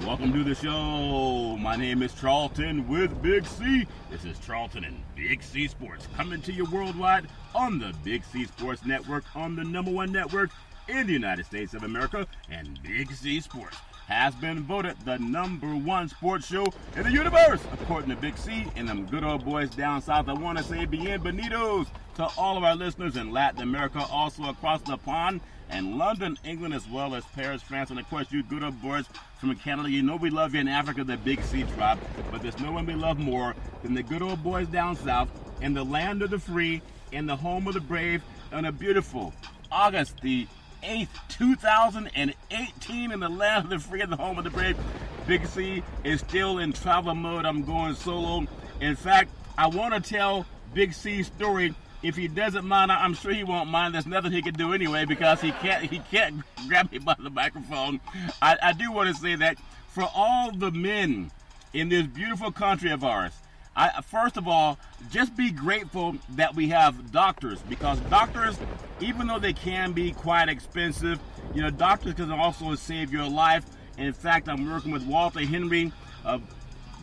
Welcome to the show. My name is Charlton with Big C. This is Charlton and Big C Sports coming to you worldwide on the Big C Sports Network, on the #1 network in the United States of America. And Big C Sports has been voted the #1 sports show in the universe, according to Big C and them good old boys down south. I want to say bienvenidos to all of our listeners in Latin America, also across the pond, and London, England, as well as Paris, France, and of course you good old boys from Canada. You know we love you in Africa, the Big C tribe, but there's no one we love more than the good old boys down south in the land of the free, in the home of the brave, on a beautiful August the 8th, 2018, in the land of the free and the home of the brave. Big C is still in travel mode. I'm going solo. In fact, I want to tell Big C's story. If he doesn't mind, I'm sure he won't mind. There's nothing he can do anyway because he can't grab me by the microphone. I do want to say that for all the men in this beautiful country of ours, first of all, just be grateful that we have doctors, because doctors, even though they can be quite expensive, doctors can also save your life. And in fact, I'm working with Walter Henry.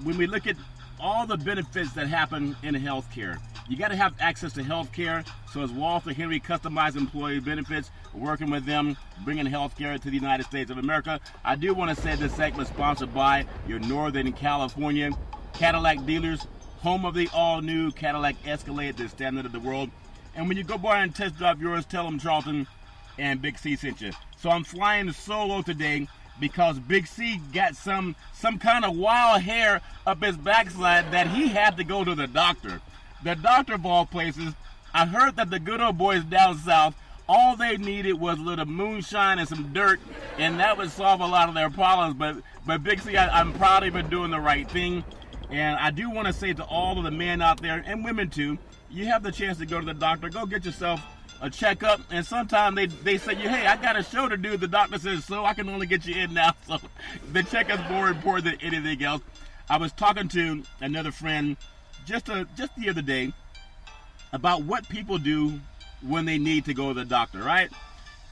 When we look at all the benefits that happen in healthcare, you got to have access to healthcare. So as Walter Henry Customized Employee Benefits, working with them, bringing healthcare to the United States of America. I do want to say this segment is sponsored by your Northern California Cadillac dealers, home of the all-new Cadillac Escalade, the standard of the world. And when you go by and test drive yours, tell them Charlton and Big C sent you. So I'm flying solo today because Big C got some kind of wild hair up his backside that he had to go to the doctor. The doctor of all places. I heard that the good old boys down south, all they needed was a little moonshine and some dirt, and that would solve a lot of their problems. But Big C, I'm proud of him doing the right thing. And I do want to say to all of the men out there, and women too, you have the chance to go to the doctor. Go get yourself a checkup. And sometimes they say, hey, I got a show to do. The doctor says, so I can only get you in now. So the checkup's more important than anything else. I was talking to another friend just the other day about what people do when they need to go to the doctor, right?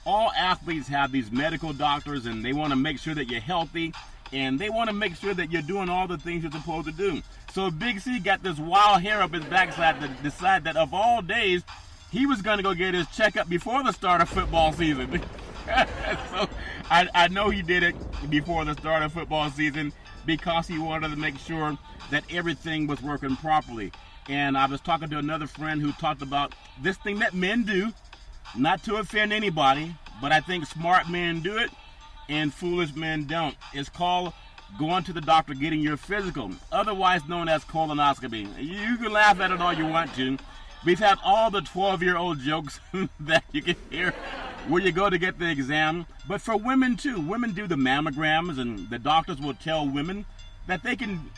All athletes have these medical doctors, and they want to make sure that you're healthy, and they want to make sure that you're doing all the things you're supposed to do. So Big C got this wild hair up his backside to decide that of all days, he was going to go get his checkup before the start of football season. So I know he did it before the start of football season because he wanted to make sure that everything was working properly. And I was talking to another friend who talked about this thing that men do, not to offend anybody, but I think smart men do it and foolish men don't. It's called going to the doctor, getting your physical, otherwise known as colonoscopy. You can laugh at it all you want to. We've had all the 12-year-old jokes that you can hear where you go to get the exam. But for women too, women do the mammograms, and the doctors will tell women that they can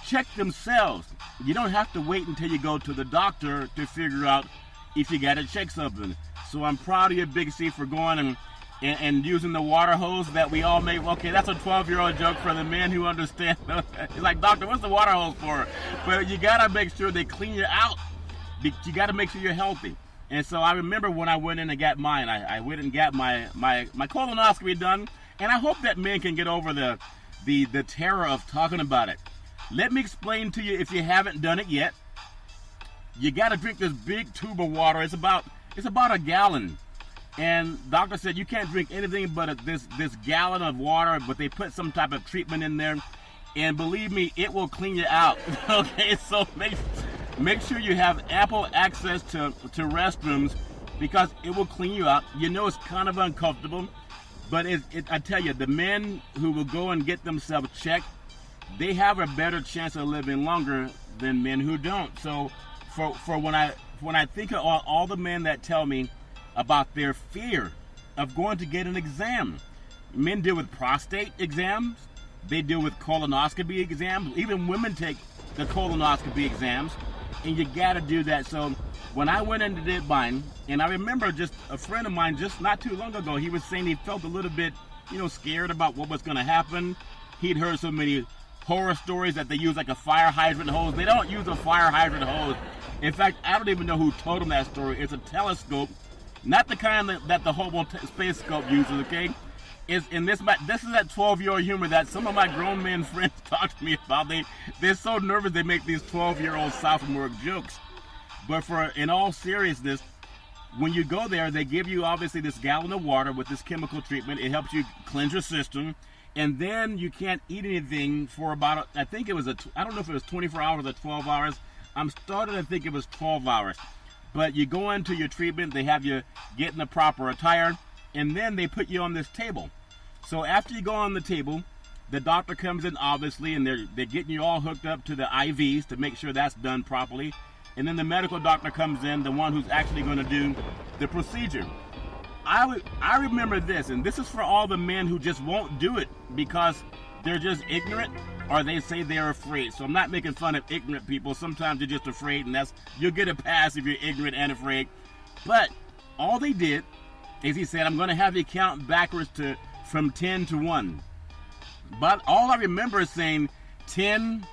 check themselves. You don't have to wait until you go to the doctor to figure out if you got to check something. So I'm proud of you, Big C, for going and using the water hose that we all make. Okay, that's a 12-year-old joke for the men who understand. It's like, doctor, what's the water hose for? But you got to make sure they clean you out. You got to make sure you're healthy. And so I remember when I went in and got mine, I went and got my colonoscopy done. And I hope that men can get over the terror of talking about it. Let me explain to you, if you haven't done it yet. You got to drink this big tube of water. It's about a gallon. And doctor said you can't drink anything but this gallon of water, but they put some type of treatment in there. And believe me, it will clean you out. Okay, so make sure you have ample access to restrooms, because it will clean you out. You know, it's kind of uncomfortable, but I tell you, the men who will go and get themselves checked, they have a better chance of living longer than men who don't. So for when I think of all the men that tell me about their fear of going to get an exam. Men deal with prostate exams. They deal with colonoscopy exams. Even women take the colonoscopy exams, and you got to do that. So when I went in to did mine, and I remember just a friend of mine just not too long ago, he was saying he felt a little bit, scared about what was going to happen. He'd heard so many horror stories that they use like a fire hydrant hose. They don't use a fire hydrant hose. In fact, I don't even know who told him that story. It's a telescope, not the kind that the Hubble space scope uses, okay? This is that 12-year-old humor that some of my grown men friends talk to me about. They're so nervous they make these 12-year-old sophomore jokes. But in all seriousness, when you go there, they give you obviously this gallon of water with this chemical treatment. It helps you cleanse your system, and then you can't eat anything for about, I think it was I don't know if it was 24 hours or 12 hours. I'm starting to think it was 12 hours. But you go into your treatment, they have you get in the proper attire, and then they put you on this table. So after you go on the table, the doctor comes in obviously, and they're getting you all hooked up to the IVs to make sure that's done properly. And then the medical doctor comes in, the one who's actually going to do the procedure. I remember this, and this is for all the men who just won't do it because they're just ignorant or they say they're afraid. So I'm not making fun of ignorant people. Sometimes they're just afraid, and you'll get a pass if you're ignorant and afraid. But all they did is he said, I'm going to have you count backwards from 10 to 1. But all I remember is saying 10,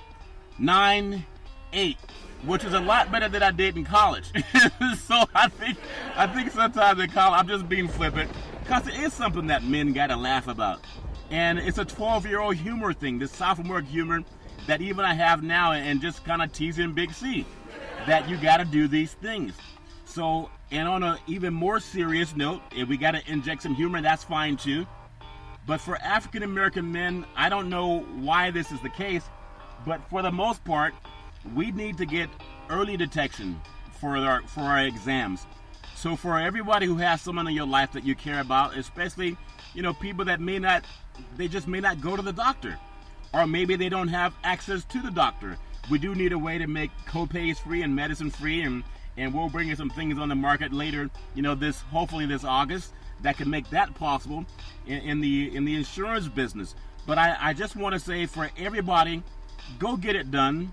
9, 8. Which is a lot better than I did in college. So I think sometimes in college I'm just being flippant because it is something that men gotta laugh about. And it's a 12-year-old humor thing, this sophomore humor that even I have now, and just kind of teasing Big C that you gotta do these things. So, and on an even more serious note, if we gotta inject some humor, that's fine too. But for African American men, I don't know why this is the case, but for the most part, we need to get early detection for our exams. So for everybody who has someone in your life that you care about, especially, people that they just may not go to the doctor, or maybe they don't have access to the doctor. We do need a way to make co-pays free and medicine free, and we'll bring you some things on the market later, hopefully this August, that can make that possible in the insurance business. But I just want to say for everybody, go get it done.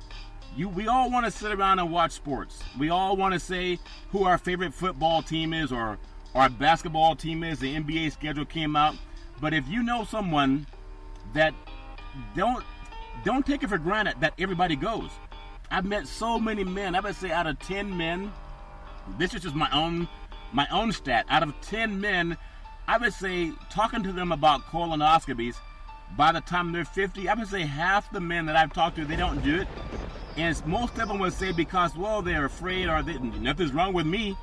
We all want to sit around and watch sports. We all want to say who our favorite football team is or our basketball team is. The NBA schedule came out. But if you know someone that don't take it for granted that everybody goes. I've met so many men. I would say out of 10 men, this is just my own stat. Out of 10 men, I would say talking to them about colonoscopies, by the time they're 50, I would say half the men that I've talked to, they don't do it. And most of them would say because, they're afraid or nothing's wrong with me.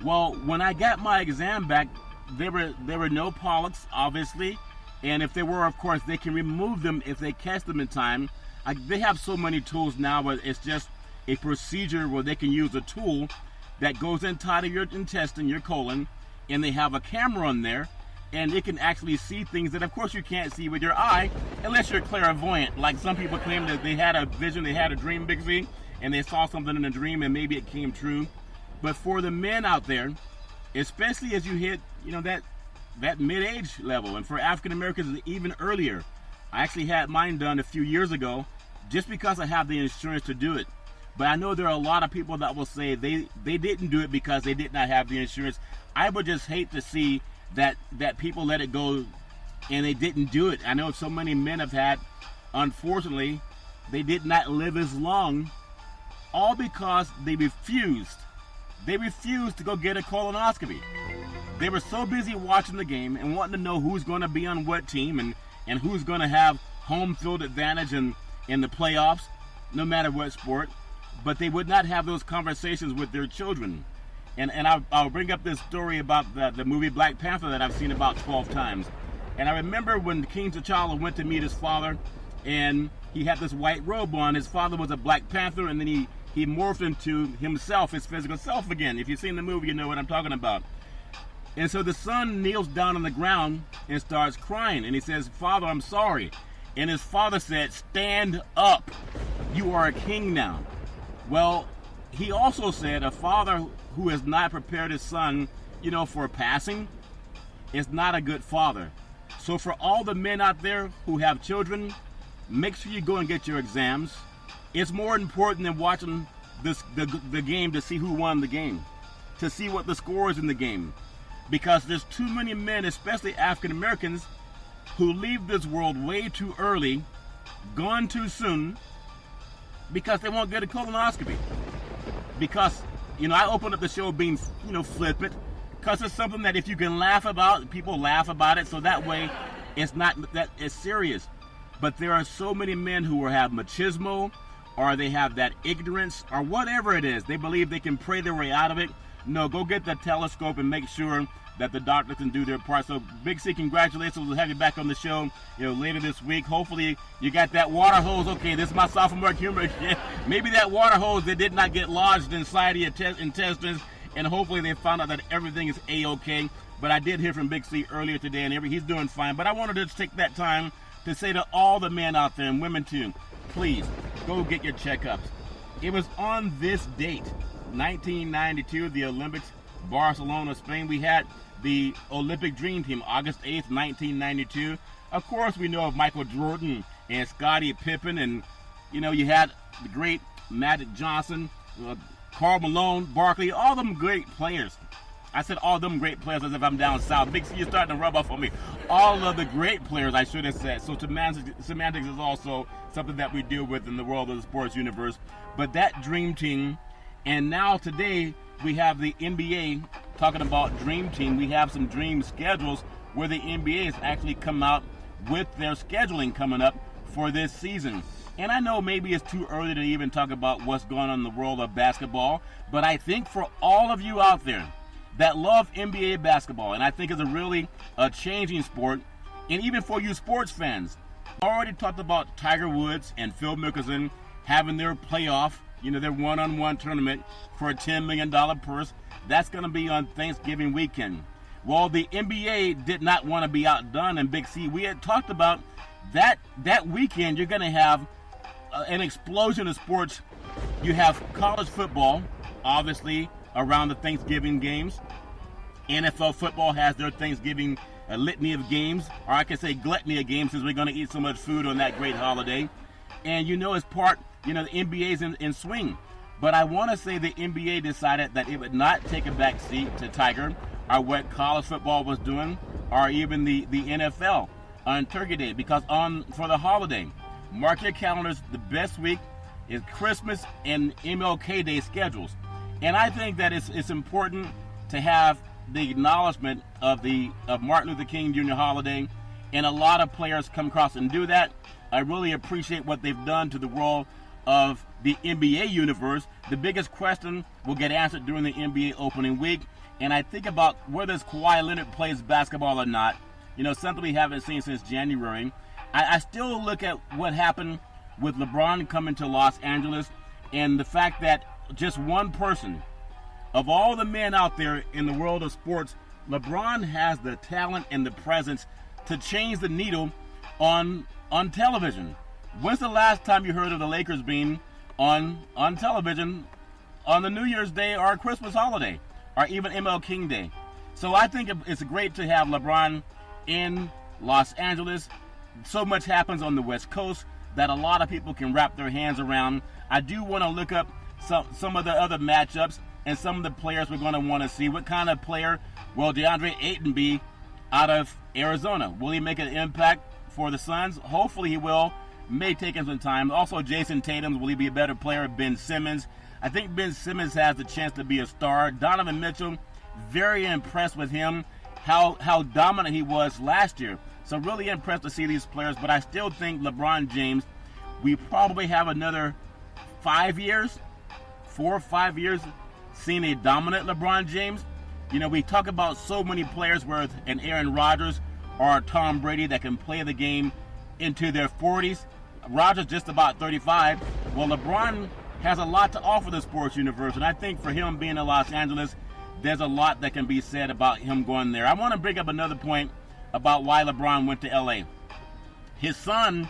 Well, when I got my exam back, there were no polyps, obviously. And if there were, of course, they can remove them if they catch them in time. They have so many tools now, but it's just a procedure where they can use a tool that goes inside of your intestine, your colon, and they have a camera on there. And it can actually see things that, of course, you can't see with your eye unless you're clairvoyant. Like some people claim that they had a vision, they had a dream, Big Z, and they saw something in a dream and maybe it came true. But for the men out there, especially as you hit, that mid-age level, and for African Americans even earlier, I actually had mine done a few years ago just because I have the insurance to do it. But I know there are a lot of people that will say they didn't do it because they did not have the insurance. I would just hate to see that people let it go and they didn't do it. I know so many men have had, unfortunately, they did not live as long, all because they refused. They refused to go get a colonoscopy. They were so busy watching the game and wanting to know who's going to be on what team and who's going to have home field advantage in the playoffs, no matter what sport, but they would not have those conversations with their children. And I'll bring up this story about the movie Black Panther that I've seen about 12 times. And I remember when King T'Challa went to meet his father, and he had this white robe on. His father was a Black Panther, and then he morphed into himself, his physical self again. If you've seen the movie, you know what I'm talking about. And so the son kneels down on the ground and starts crying. And he says, "Father, I'm sorry." And his father said, "Stand up. You are a king now." Well, he also said a father who has not prepared his son, for passing is not a good father. So for all the men out there who have children, make sure you go and get your exams. It's more important than watching the game to see who won the game, to see what the score is in the game. Because there's too many men, especially African Americans, who leave this world way too early, gone too soon, because they won't get a colonoscopy. Because, I opened up the show being, flippant, because it's something that if you can laugh about, people laugh about it, so that way It's not that it's serious. But there are so many men who have machismo, or they have that ignorance, or whatever it is. They believe they can pray their way out of it. No, go get the telescope and make sure that the doctors can do their part. So, Big C, congratulations. We'll have you back on the show, later this week. Hopefully, you got that water hose. Okay, this is my sophomore humor. Maybe that water hose that did not get lodged inside the intestines, and hopefully they found out that everything is A-okay. But I did hear from Big C earlier today, and he's doing fine. But I wanted to take that time to say to all the men out there, and women too, please go get your checkups. It was on this date, 1992, the Olympics, Barcelona, Spain. We had the Olympic Dream Team, August 8th, 1992. Of course, we know of Michael Jordan and Scottie Pippen, and you had the great Magic Johnson, Karl Malone, Barkley, all them great players. I said all them great players as if I'm down south. Big C, you're starting to rub off on me. All of the great players, I should have said. So semantics is also something that we deal with in the world of the sports universe. But that dream team, and now today we have the NBA talking about dream team. We have some dream schedules where the NBA has actually come out with their scheduling coming up for this season. And I know maybe it's too early to even talk about what's going on in the world of basketball, but I think for all of you out there that love NBA basketball, and I think it's a changing sport, and even for you sports fans, I already talked about Tiger Woods and Phil Mickelson having their playoff, their one-on-one tournament for a $10 million purse. That's going to be on Thanksgiving weekend. Well, the NBA did not want to be outdone, and Big C, we had talked about that weekend. You're going to have an explosion of sports. You have college football, obviously, around the Thanksgiving games. NFL football has their Thanksgiving litany of games, or I can say gluttony of games, since we're going to eat so much food on that great holiday. And as part, the NBA's in swing. But I want to say the NBA decided that it would not take a back seat to Tiger, or what college football was doing, or even the NFL on Turkey Day, because for the holiday, mark your calendars, the best week is Christmas and MLK Day schedules. And I think that it's important to have the acknowledgement of Martin Luther King Jr. holiday, and a lot of players come across and do that. I really appreciate what they've done to the world of the NBA universe. The biggest question will get answered during the NBA opening week, and I think about whether Kawhi Leonard plays basketball or not. Something we haven't seen since January. I still look at what happened with LeBron coming to Los Angeles, and the fact that just one person, of all the men out there in the world of sports, LeBron has the talent and the presence to change the needle on television. When's the last time you heard of the Lakers being on television on the New Year's Day or Christmas holiday, or even MLK Day? So I think it's great to have LeBron in Los Angeles. So much happens on the West Coast that a lot of people can wrap their hands around. I do want to look up some of the other matchups and some of the players we're going to want to see. What kind of player will DeAndre Ayton be out of Arizona? Will he make an impact for the Suns? Hopefully he will. May take him some time. Also, Jason Tatum, will he be a better player? Ben Simmons. I think Ben Simmons has the chance to be a star. Donovan Mitchell, very impressed with him, how dominant he was last year. So really impressed to see these players, but I still think LeBron James, we probably have another 4 or 5 years, seeing a dominant LeBron James. We talk about so many players, where an Aaron Rodgers or Tom Brady, that can play the game into their 40s. Rodgers just about 35. Well, LeBron has a lot to offer the sports universe, and I think for him being in Los Angeles, there's a lot that can be said about him going there. I want to bring up another point about why LeBron went to LA. His son,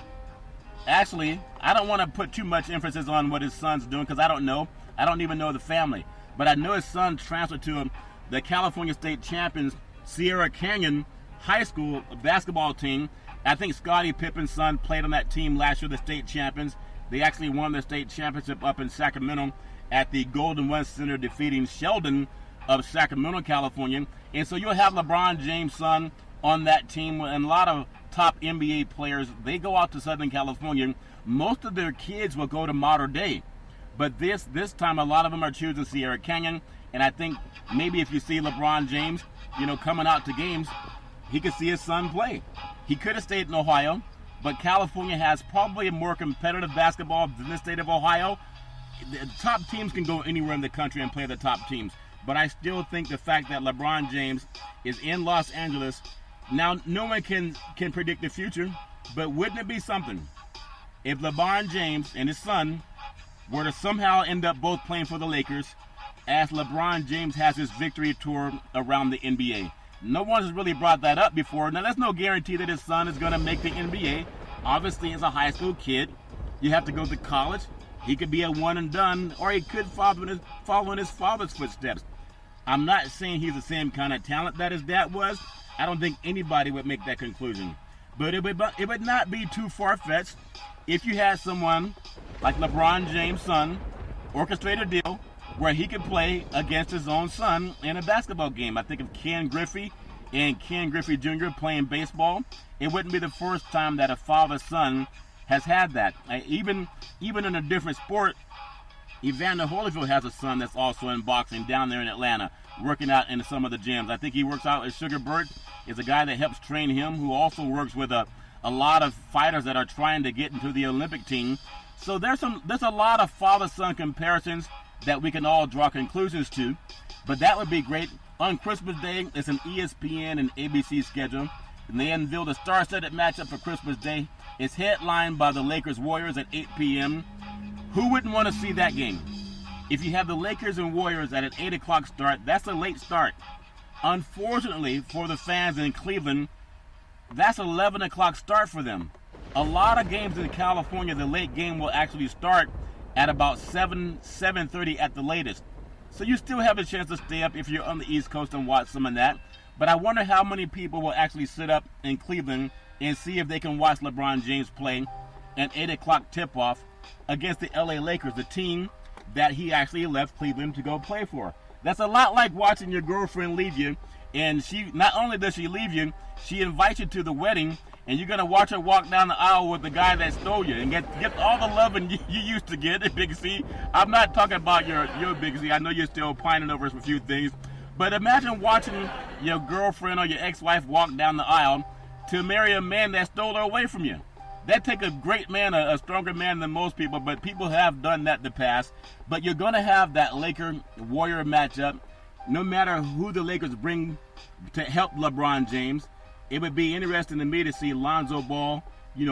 actually, I don't want to put too much emphasis on what his son's doing, because I don't know. I don't even know the family. But I know his son transferred to the California State Champions Sierra Canyon High School basketball team. I think Scottie Pippen's son played on that team last year, the state champions. They actually won the state championship up in Sacramento at the Golden West Center, defeating Sheldon of Sacramento, California. And so you'll have LeBron James' son on that team, and a lot of top NBA players, they go out to Southern California. Most of their kids will go to Mater Dei, but this time a lot of them are choosing Sierra Canyon. And I think maybe if you see LeBron James, coming out to games, he could see his son play. He could have stayed in Ohio, but California has probably a more competitive basketball than the state of Ohio. The top teams can go anywhere in the country and play the top teams. But I still think the fact that LeBron James is in Los Angeles, now no one can predict the future, but wouldn't it be something if LeBron James and his son were to somehow end up both playing for the Lakers, as LeBron James has his victory tour around the NBA? No one has really brought that up before. Now, there's no guarantee that his son is going to make the NBA. Obviously, as a high school kid, you have to go to college. He could be a one and done, or he could follow in his father's footsteps. I'm not saying he's the same kind of talent that his dad was. I don't think anybody would make that conclusion. But it would not be too far-fetched if you had someone like LeBron James' son orchestrate a deal where he could play against his own son in a basketball game. I think of Ken Griffey and Ken Griffey Jr. playing baseball. It wouldn't be the first time that a father-son has had that. Even in a different sport, Evander Holyfield has a son that's also in boxing down there in Atlanta, working out in some of the gyms. I think he works out at Sugar Burt, is a guy that helps train him, who also works with a lot of fighters that are trying to get into the Olympic team. So there's a lot of father-son comparisons that we can all draw conclusions to, but that would be great. On Christmas Day, it's an ESPN and ABC schedule, and they unveiled a star-studded matchup for Christmas Day. It's headlined by the Lakers Warriors at 8 p.m. Who wouldn't want to see that game? If you have the Lakers and Warriors at an 8 o'clock start, that's a late start. Unfortunately for the fans in Cleveland, that's 11 o'clock start for them. A lot of games in California, the late game will actually start at about 7:30 at the latest. So you still have a chance to stay up if you're on the East Coast and watch some of that. But I wonder how many people will actually sit up in Cleveland and see if they can watch LeBron James play an 8 o'clock tip-off against the LA Lakers, the team that he actually left Cleveland to go play for. That's a lot like watching your girlfriend leave you, and she not only does she leave you, she invites you to the wedding, and you're going to watch her walk down the aisle with the guy that stole you and get all the loving you used to get, Big C. I'm not talking about your Big C. I know you're still pining over a few things, but imagine watching your girlfriend or your ex-wife walk down the aisle to marry a man that stole her away from you. That take a great man, a stronger man than most people, but people have done that in the past. But you're going to have that Laker-Warrior matchup, no matter who the Lakers bring to help LeBron James. It would be interesting to me to see Lonzo Ball,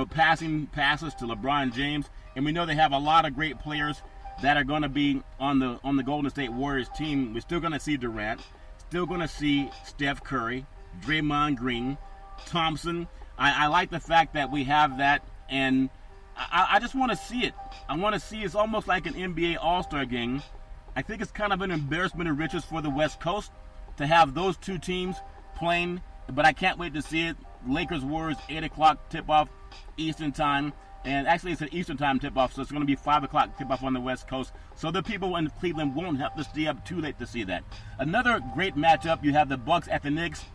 passing passes to LeBron James. And we know they have a lot of great players that are going to be on the Golden State Warriors team. We're still going to see Durant, still going to see Steph Curry, Draymond Green, Thompson. I like the fact that we have that, and I just want to see it. I want to see it's almost like an NBA All-Star game. I think it's kind of an embarrassment of riches for the West Coast to have those two teams playing, but I can't wait to see it. Lakers Warriors, 8 o'clock tip-off Eastern time, and actually it's an Eastern time tip-off, so it's going to be 5 o'clock tip-off on the West Coast, so the people in Cleveland won't have to stay up too late to see that. Another great matchup, you have the Bucks at the Knicks.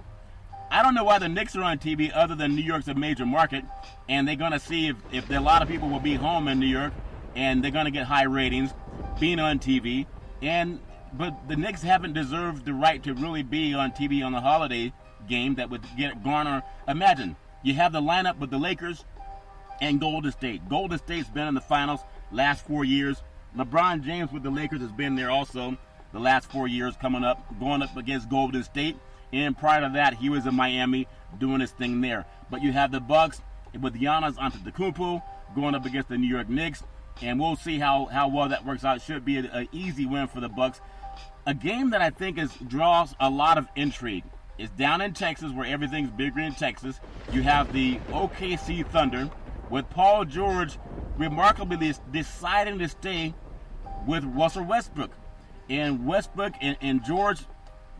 I don't know why the Knicks are on TV other than New York's a major market, and they're going to see if a lot of people will be home in New York, and they're going to get high ratings being on TV. But the Knicks haven't deserved the right to really be on TV on the holiday game that would garner. Imagine, you have the lineup with the Lakers and Golden State. Golden State's been in the finals last 4 years. LeBron James with the Lakers has been there also the last 4 years going up against Golden State. And prior to that, he was in Miami doing his thing there. But you have the Bucks with Giannis Antetokounmpo going up against the New York Knicks, and we'll see how well that works out. It should be an easy win for the Bucks. A game that I think draws a lot of intrigue. It's down in Texas, where everything's bigger in Texas. You have the OKC Thunder with Paul George remarkably deciding to stay with Russell Westbrook. And Westbrook and George,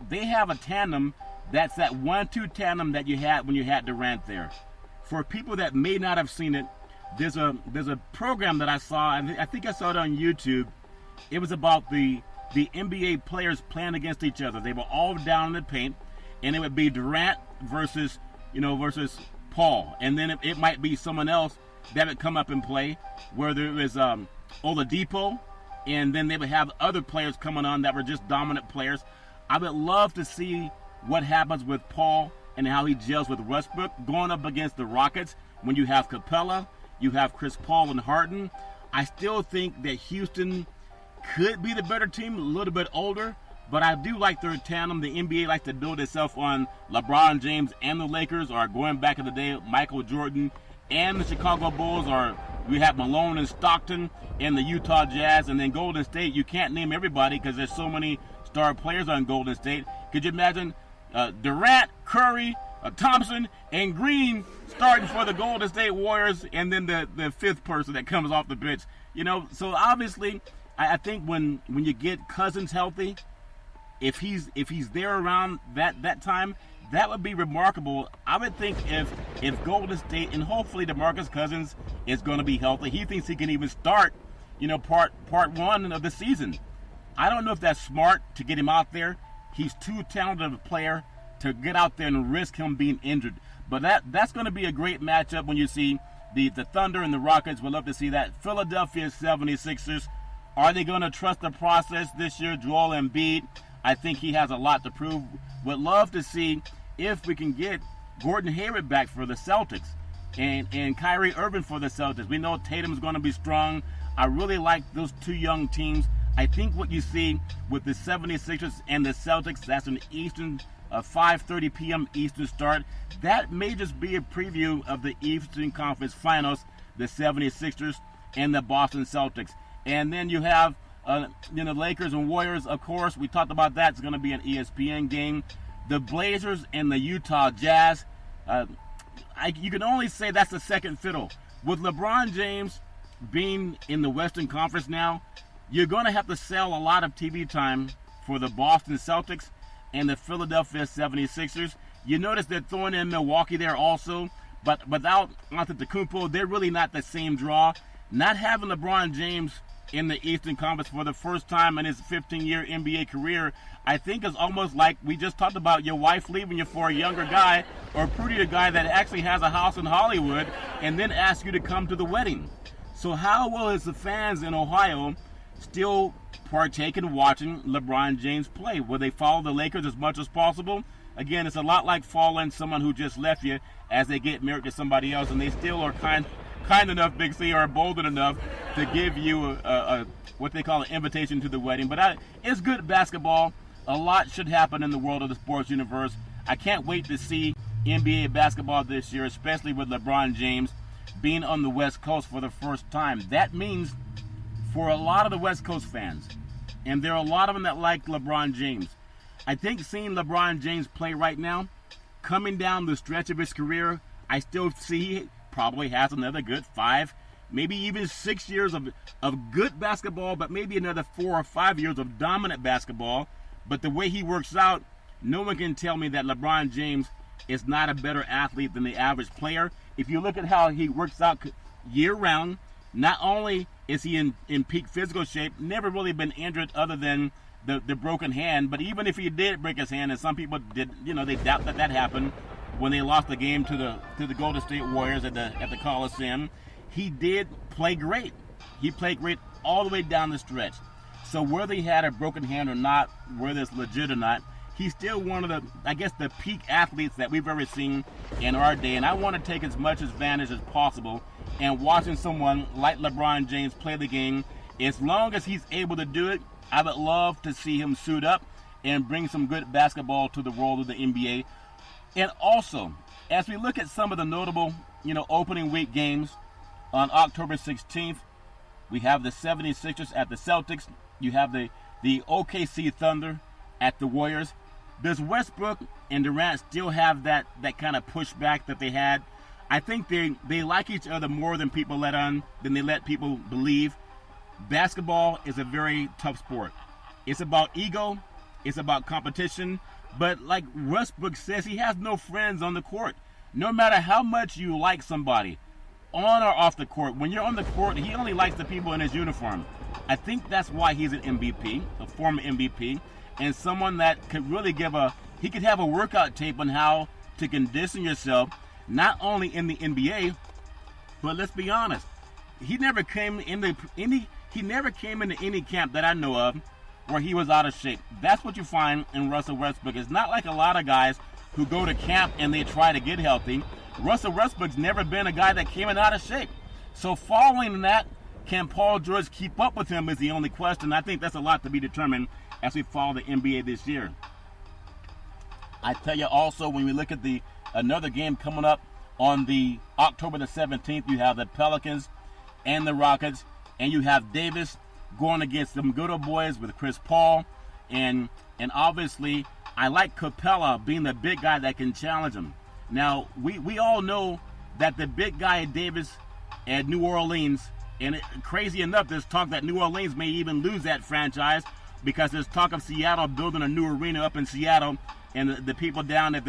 they have a tandem that's that 1-2 tandem that you had when you had Durant there. For people that may not have seen it, there's a program that I saw, and I think I saw it on YouTube. It was about the NBA players playing against each other. They were all down in the paint, and it would be Durant versus Paul, and then it might be someone else that would come up and play, where there was Oladipo, and then they would have other players coming on that were just dominant players. I would love to see what happens with Paul and how he gels with Westbrook going up against the Rockets. When you have Capella, you have Chris Paul and Harden. I still think that Houston could be the better team, a little bit older, but I do like their tandem. The NBA likes to build itself on LeBron James and the Lakers, or going back in the day, Michael Jordan and the Chicago Bulls, or we have Malone and Stockton and the Utah Jazz, and then Golden State. You can't name everybody because there's so many star players on Golden State. Could you imagine Durant, Curry, Thompson, and Green starting for the Golden State Warriors, and then the fifth person that comes off the bench? So obviously, I think when you get Cousins healthy, if he's there around that time, that would be remarkable. I would think if Golden State, and hopefully DeMarcus Cousins is going to be healthy, he thinks he can even start, part one of the season. I don't know if that's smart to get him out there. He's too talented a player to get out there and risk him being injured. But that's going to be a great matchup when you see the Thunder and the Rockets. We'll love to see that. Philadelphia 76ers, are they going to trust the process this year? Joel Embiid, I think he has a lot to prove. Would love to see if we can get Gordon Hayward back for the Celtics and Kyrie Irving for the Celtics. We know Tatum's going to be strong. I really like those two young teams. I think what you see with the 76ers and the Celtics, that's an Eastern 5:30 p.m. Eastern start. That may just be a preview of the Eastern Conference Finals, the 76ers and the Boston Celtics. And then you have Lakers and Warriors, of course. We talked about that. It's going to be an ESPN game. The Blazers and the Utah Jazz. You can only say that's the second fiddle. With LeBron James being in the Western Conference now, you're going to have to sell a lot of TV time for the Boston Celtics and the Philadelphia 76ers. You notice they're throwing in Milwaukee there also, but without Antetokounmpo, they're really not the same draw. Not having LeBron James in the Eastern Conference for the first time in his 15-year NBA career, I think is almost like we just talked about your wife leaving you for a younger guy or a prettier guy that actually has a house in Hollywood and then asks you to come to the wedding. So how will the fans in Ohio still partake in watching LeBron James play? Will they follow the Lakers as much as possible? Again, it's a lot like following someone who just left you as they get married to somebody else, and they still are kind enough, Big C, or bolden enough to give you a what they call an invitation to the wedding. But it's good basketball. A lot should happen in the world of the sports universe. I can't wait to see NBA basketball this year, especially with LeBron James being on the West Coast for the first time. That means for a lot of the West Coast fans, and there are a lot of them that like LeBron James, I think seeing LeBron James play right now, coming down the stretch of his career, I still see he probably has another good 5, maybe even 6 years of good basketball, but maybe another 4 or 5 years of dominant basketball. But the way he works out, no one can tell me that LeBron James is not a better athlete than the average player. If you look at how he works out year-round, not only is he in peak physical shape, never really been injured other than the broken hand, but even if he did break his hand, and some people did, they doubt that happened when they lost the game to the Golden State Warriors at the Coliseum, he did play great. He played great all the way down the stretch. So whether he had a broken hand or not, whether it's legit or not, he's still one of the peak athletes that we've ever seen in our day. And I want to take as much advantage as possible. And watching someone like LeBron James play the game, as long as he's able to do it, I would love to see him suit up and bring some good basketball to the world of the NBA. And also, as we look at some of the notable, opening week games on October 16th, we have the 76ers at the Celtics. You have the OKC Thunder at the Warriors. Does Westbrook and Durant still have that kind of pushback that they had? I think they like each other more than they let people believe. Basketball is a very tough sport. It's about ego. It's about competition. But like Westbrook says, he has no friends on the court. No matter how much you like somebody, on or off the court, when you're on the court, he only likes the people in his uniform. I think that's why he's an MVP, a former MVP, and someone that could really he could have a workout tape on how to condition yourself, not only in the NBA, but let's be honest, he never came into any camp that I know of where he was out of shape. That's what you find in Russell Westbrook. It's not like a lot of guys who go to camp and they try to get healthy. Russell Westbrook's never been a guy that came in out of shape. So following that, can Paul George keep up with him is the only question. I think that's a lot to be determined as we follow the NBA this year. I tell you also, when we look at another game coming up on the October the 17th, you have the Pelicans and the Rockets, and you have Davis going against them good old boys with Chris Paul, and obviously I like Capella being the big guy that can challenge him. Now we all know that the big guy Davis at New Orleans, and crazy enough, there's talk that New Orleans may even lose that franchise because there's talk of Seattle building a new arena up in Seattle, and the people down at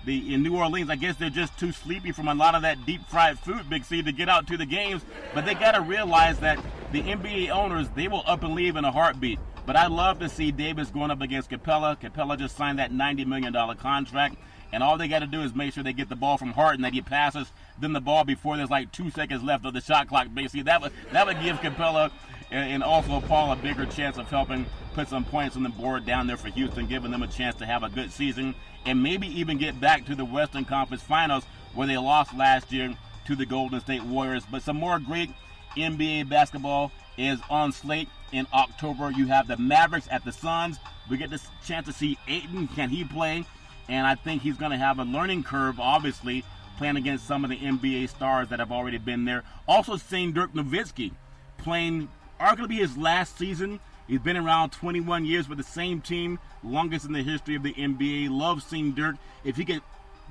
in New Orleans, I guess they're just too sleepy from a lot of that deep fried food, Big C, to get out to the games. But they got to realize that the NBA owners, they will up and leave in a heartbeat. But I'd love to see Davis going up against Capella. Capella just signed that $90 million contract. And all they got to do is make sure they get the ball from Harden, that he passes them the ball before there's like 2 seconds left of the shot clock. Basically, that would give Capella and also Paul a bigger chance of helping put some points on the board down there for Houston, giving them a chance to have a good season and maybe even get back to the Western Conference Finals where they lost last year to the Golden State Warriors. But some more great NBA basketball is on slate in October. You have the Mavericks at the Suns. We get this chance to see Ayton. Can he play? And I think he's going to have a learning curve, obviously, playing against some of the NBA stars that have already been there. Also seeing Dirk Nowitzki playing arguably his last season. He's been around 21 years with the same team, longest in the history of the NBA. Love seeing Dirk. If he could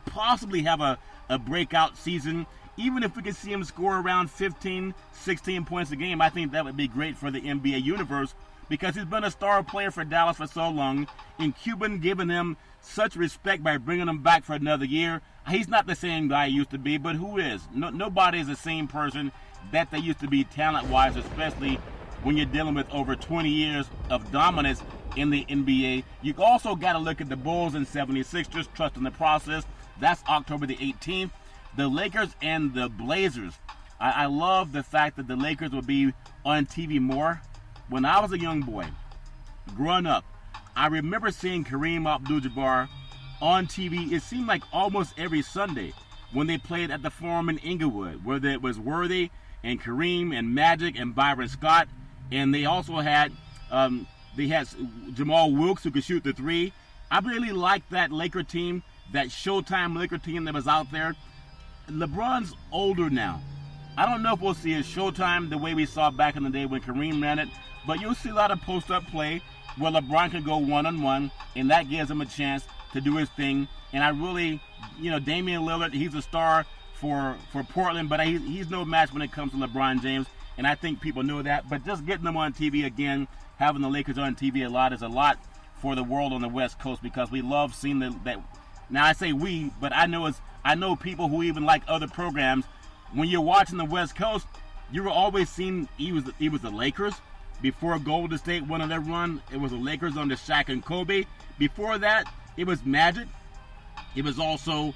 possibly have a breakout season, even if we could see him score around 15, 16 points a game, I think that would be great for the NBA universe because he's been a star player for Dallas for so long, and Cuban giving him such respect by bringing him back for another year. He's not the same guy he used to be, but who is? Nobody is the same person that they used to be talent-wise, especially when you're dealing with over 20 years of dominance in the NBA. You also got to look at the Bulls and 76ers, trust in the process. That's October the 18th. The Lakers and the Blazers. I love the fact that the Lakers will be on TV more. When I was a young boy, growing up, I remember seeing Kareem Abdul-Jabbar on TV. It seemed like almost every Sunday when they played at the Forum in Inglewood, whether it was Worthy and Kareem and Magic and Byron Scott. And they also had Jamal Wilkes, who could shoot the three. I really liked that Laker team, that Showtime Laker team that was out there. LeBron's older now. I don't know if we'll see his Showtime the way we saw back in the day when Kareem ran it, but you'll see a lot of post-up play where LeBron can go one-on-one, and that gives him a chance to do his thing. And I really, Damian Lillard, he's a star for Portland, but he's no match when it comes to LeBron James. And I think people know that. But just getting them on TV again, having the Lakers on TV a lot is a lot for the world on the West Coast because we love seeing that. Now I say we, but I know people who even like other programs. When you're watching the West Coast, you were always seeing he was the Lakers. Before Golden State went on their run, it was the Lakers under Shaq and Kobe. Before that, it was Magic. It was also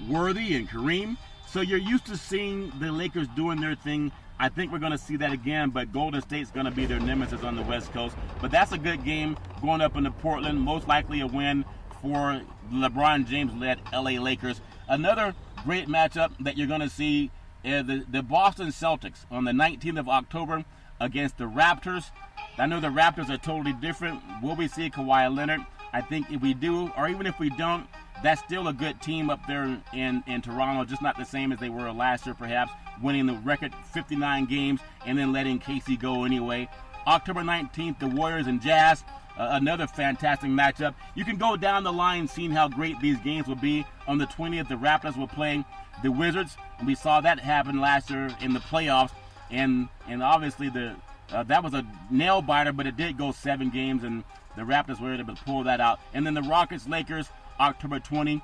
Worthy and Kareem. So you're used to seeing the Lakers doing their thing. I think we're going to see that again, but Golden State's going to be their nemesis on the West Coast. But that's a good game going up into Portland. Most likely a win for LeBron James-led LA Lakers. Another great matchup that you're going to see is the Boston Celtics on the 19th of October against the Raptors. I know the Raptors are totally different. Will we see Kawhi Leonard? I think if we do, or even if we don't, that's still a good team up there in Toronto, just not the same as they were last year perhaps, winning the record 59 games and then letting KC go anyway. October 19th, the Warriors and Jazz, another fantastic matchup. You can go down the line seeing how great these games will be. On the 20th, the Raptors will play the Wizards, and we saw that happen last year in the playoffs, and obviously that was a nail-biter, but it did go 7 games, and the Raptors were able to pull that out. And then the Rockets-Lakers, October 20.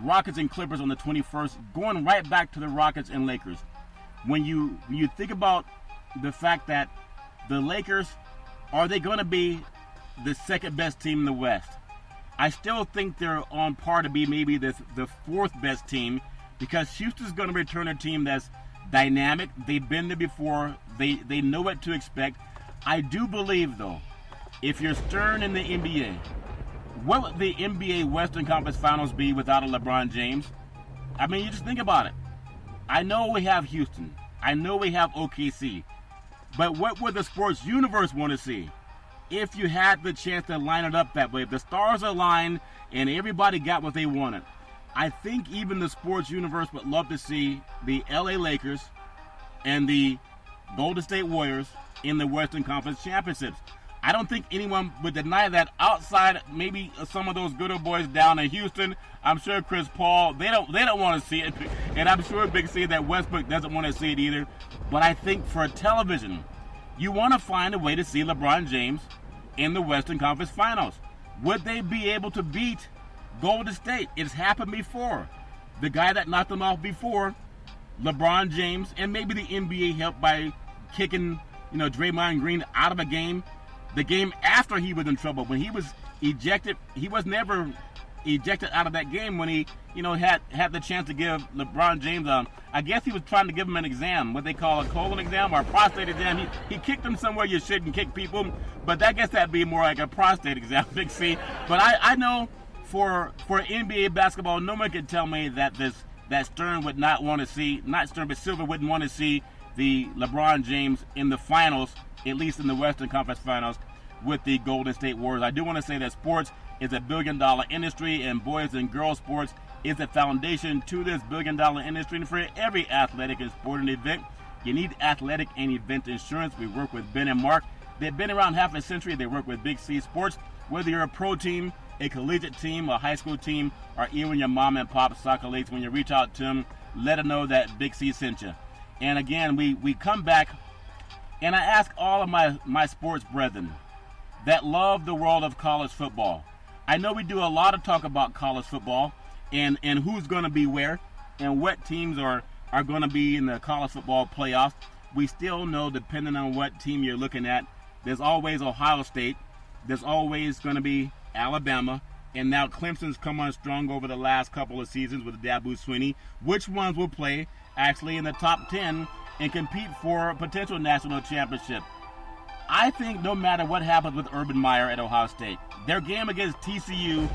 Rockets and Clippers on the 21st, going right back to the Rockets and Lakers. When you think about the fact that the Lakers, are they going to be the second best team in the West? I still think they're on par to be maybe the fourth best team because Houston's going to return a team that's dynamic. They've been there before. They know what to expect. I do believe, though, if you're Stern in the NBA, What would the NBA Western Conference Finals be without a LeBron James? I mean, you just think about it. I know we have Houston. I know we have OKC. But what would the sports universe want to see if you had the chance to line it up that way? If the stars aligned and everybody got what they wanted, I think even the sports universe would love to see the LA Lakers and the Golden State Warriors in the Western Conference Championships. I don't think anyone would deny that outside maybe some of those good old boys down in Houston. I'm sure Chris Paul, they don't want to see it. And I'm sure Big C that Westbrook doesn't want to see it either. But I think for television, you want to find a way to see LeBron James in the Western Conference Finals. Would they be able to beat Golden State? It's happened before. The guy that knocked them off before, LeBron James, and maybe the NBA helped by kicking, Draymond Green out of a game. The game after he was in trouble, when he was ejected, he was never ejected out of that game when he, had the chance to give LeBron James I guess he was trying to give him an exam, what they call a colon exam or a prostate exam. He kicked him somewhere you shouldn't kick people, but I guess that'd be more like a prostate exam, Big C. But I know for NBA basketball, no one can tell me that Stern would not want to see, not Stern, but Silver wouldn't want to see the LeBron James in the finals, at least in the Western Conference Finals, with the Golden State Warriors. I do want to say that sports is a billion-dollar industry, and boys and girls sports is the foundation to this billion-dollar industry. And for every athletic and sporting event, you need athletic and event insurance. We work with Ben and Mark. They've been around half a century. They work with Big C Sports. Whether you're a pro team, a collegiate team, a high school team, or even your mom and pop soccer leagues, when you reach out to them, let them know that Big C sent you. And again, we come back, and I ask all of my sports brethren that love the world of college football. I know we do a lot of talk about college football and who's going to be where and what teams are going to be in the college football playoffs. We still know, depending on what team you're looking at, there's always Ohio State, there's always going to be Alabama, and now Clemson's come on strong over the last couple of seasons with Dabo Swinney. Which ones will play actually in the top 10 and compete for a potential national championship? I think no matter what happens with Urban Meyer at Ohio State, their game against TCU,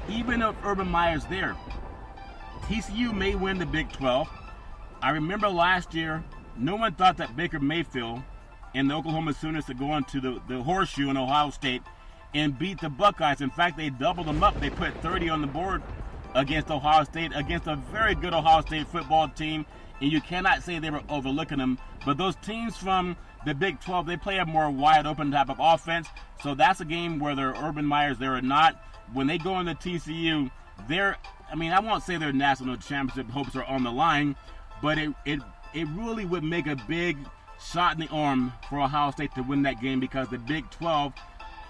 even if Urban Meyer's there, TCU may win the Big 12. I remember last year, no one thought that Baker Mayfield and the Oklahoma Sooners would go into the horseshoe in Ohio State and beat the Buckeyes. In fact, they doubled them up. They put 30 on the board against Ohio State, against a very good Ohio State football team, and you cannot say they were overlooking them. But those teams from the Big 12, they play a more wide open type of offense, so that's a game where they're Urban Meyer's there or not. When they go into TCU, I won't say their national championship hopes are on the line, but it really would make a big shot in the arm for Ohio State to win that game, because the Big 12,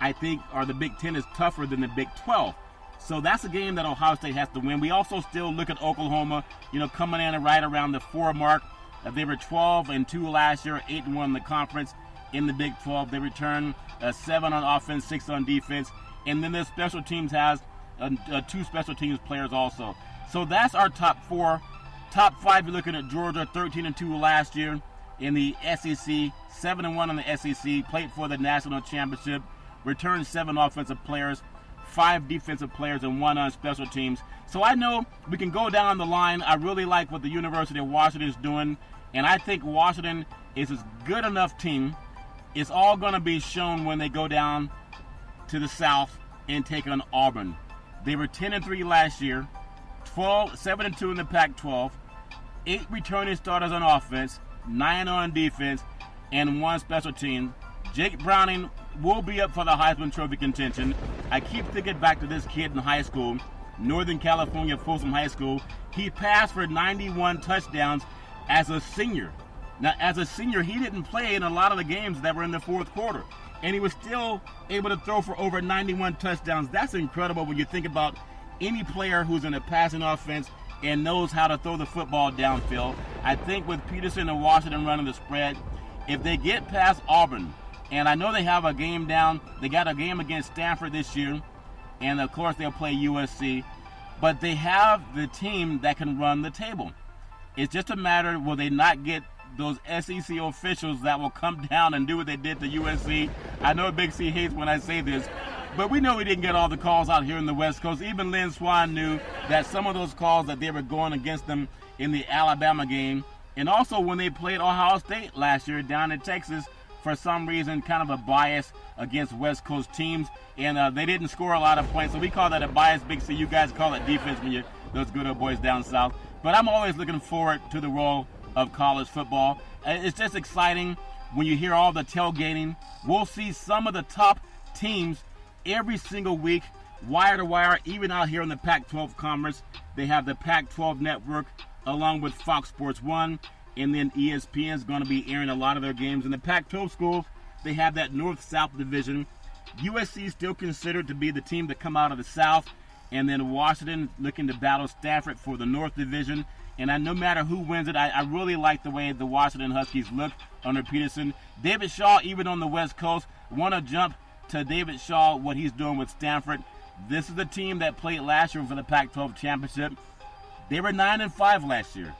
I think, or the Big 10 is tougher than the Big 12. So that's a game that Ohio State has to win. We also still look at Oklahoma, coming in right around the 4 mark. They were 12-2 last year, 8-1 in the conference. In the Big 12, they returned 7 on offense, 6 on defense, and then the special teams has 2 special teams players also. So that's our top 4. Top 5, you're looking at Georgia, 13-2 last year in the SEC, 7-1 in the SEC, played for the national championship, returned 7 offensive players, 5 defensive players, and 1 on special teams. So I know we can go down the line. I really like what the University of Washington is doing, and I think Washington is a good enough team. It's all going to be shown when they go down to the South and take on Auburn. They were 10-3 last year, 7-2 in the Pac-12, 8 returning starters on offense, 9 on defense, and 1 special team. Jake Browning will be up for the Heisman Trophy contention. I keep thinking back to this kid in high school, Northern California Folsom High School. He passed for 91 touchdowns as a senior. Now, as a senior, he didn't play in a lot of the games that were in the fourth quarter, and he was still able to throw for over 91 touchdowns. That's incredible when you think about any player who's in a passing offense and knows how to throw the football downfield. I think with Peterson and Washington running the spread, if they get past Auburn, and I know they have a game down, they got a game against Stanford this year, and of course they'll play USC, but they have the team that can run the table. It's just a matter, will they not get those SEC officials that will come down and do what they did to USC? I know Big C hates when I say this, But we know we didn't get all the calls out here in the West Coast. Even Lynn Swann knew that some of those calls that they were going against them in the Alabama game, and also when they played Ohio State last year down in Texas, for some reason, kind of a bias against West Coast teams, and they didn't score a lot of points. So we call that a bias, Big C. You guys call it defense when you're those good old boys down south. But I'm always looking forward to the role of college football. It's just exciting when you hear all the tailgating. We'll see some of the top teams every single week, wire to wire, even out here in the Pac-12 Conference. They have the Pac-12 Network along with Fox Sports 1, and then ESPN is going to be airing a lot of their games. In the Pac-12 schools, they have that North-South division. USC is still considered to be the team to come out of the South, and then Washington looking to battle Stanford for the North division. And no matter who wins it, I really like the way the Washington Huskies look under Peterson. David Shaw, even on the West Coast, want to jump to David Shaw, what he's doing with Stanford. This is the team that played last year for the Pac-12 championship. They were 9-5 last year.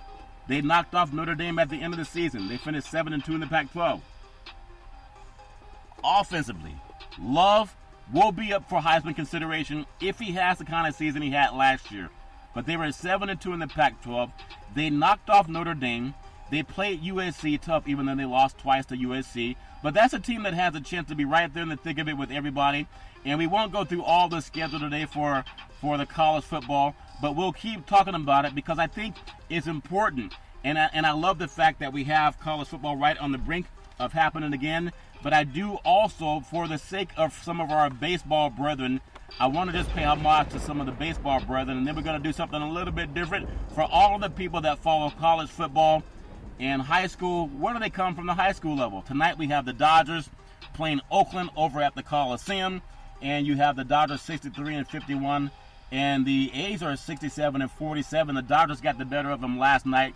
They knocked off Notre Dame at the end of the season. They finished 7-2 in the Pac-12. Offensively, Love will be up for Heisman consideration if he has the kind of season he had last year. But they were 7-2 in the Pac-12. They knocked off Notre Dame. They played USC tough, even though they lost twice to USC. But that's a team that has a chance to be right there in the thick of it with everybody. And we won't go through all the schedule today for the college football, but we'll keep talking about it because I think it's important. And I love the fact that we have college football right on the brink of happening again. But I do also, for the sake of some of our baseball brethren, I want to just pay homage to some of the baseball brethren, and then we're going to do something a little bit different for all of the people that follow college football and high school. Where do they come from the high school level? Tonight we have the Dodgers playing Oakland over at the Coliseum, and you have the Dodgers 63-51, and the A's are 67-47. The Dodgers got the better of them last night,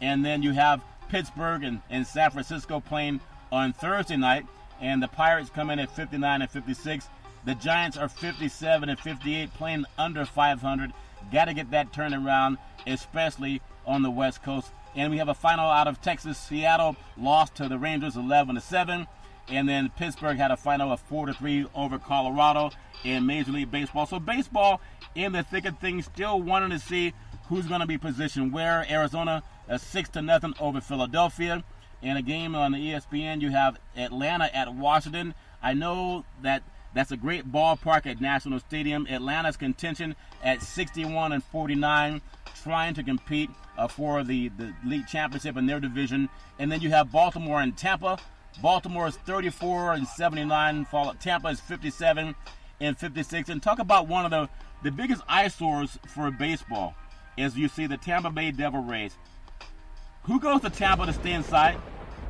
and then you have Pittsburgh and San Francisco playing on Thursday night, and the Pirates come in at 59-56. The Giants are 57-58, playing under 500. Got to get that turned around, especially on the West Coast. And we have a final out of Texas. Seattle lost to the Rangers 11-7. And then Pittsburgh had a final of 4-3 over Colorado in Major League Baseball. So baseball in the thick of things, still wanting to see who's going to be positioned where. Arizona 6-0 over Philadelphia. In a game on the ESPN, you have Atlanta at Washington. I know that's a great ballpark at National Stadium. Atlanta's contention at 61-49, trying to compete for the league championship in their division. And then you have Baltimore and Tampa. Baltimore is 34-79. Tampa is 57-56. And talk about one of the biggest eyesores for baseball is you see the Tampa Bay Devil Rays. Who goes to Tampa to stay inside?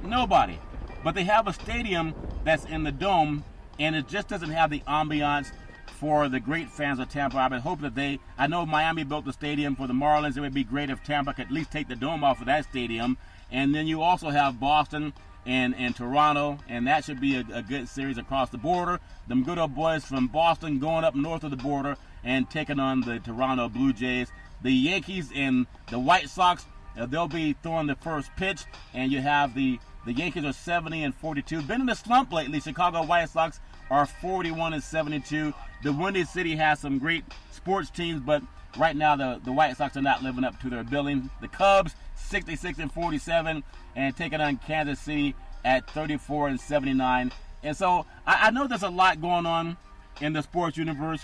Nobody. But they have a stadium that's in the dome, and it just doesn't have the ambiance for the great fans of Tampa. I would hope that I know Miami built the stadium for the Marlins. It would be great if Tampa could at least take the dome off of that stadium. And then you also have Boston and Toronto, and that should be a good series across the border. Them good old boys from Boston going up north of the border and taking on the Toronto Blue Jays. The Yankees and the White Sox, they'll be throwing the first pitch, and you have the Yankees are 70-42. Been in a slump lately. Chicago White Sox are 41-72. The Windy City has some great sports teams, but right now the White Sox are not living up to their billing. The Cubs 66-47 and taking on Kansas City at 34-79. And so I know there's a lot going on in the sports universe,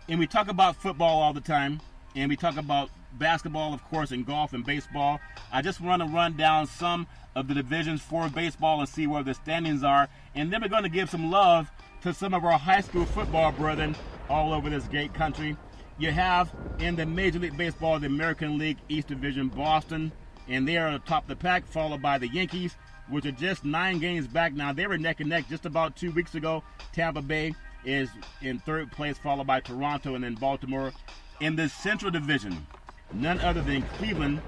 and we talk about football all the time, and we talk about basketball, of course, and golf and baseball. I just want to run down some of the divisions for baseball and see where the standings are. And then we're going to give some love to some of our high school football brethren all over this great country. You have in the Major League Baseball, the American League East Division, Boston, and they are atop the pack, followed by the Yankees, which are just 9 games back now. They were neck and neck just about 2 weeks ago. Tampa Bay is in third place, followed by Toronto and then Baltimore. In the Central Division, none other than Cleveland,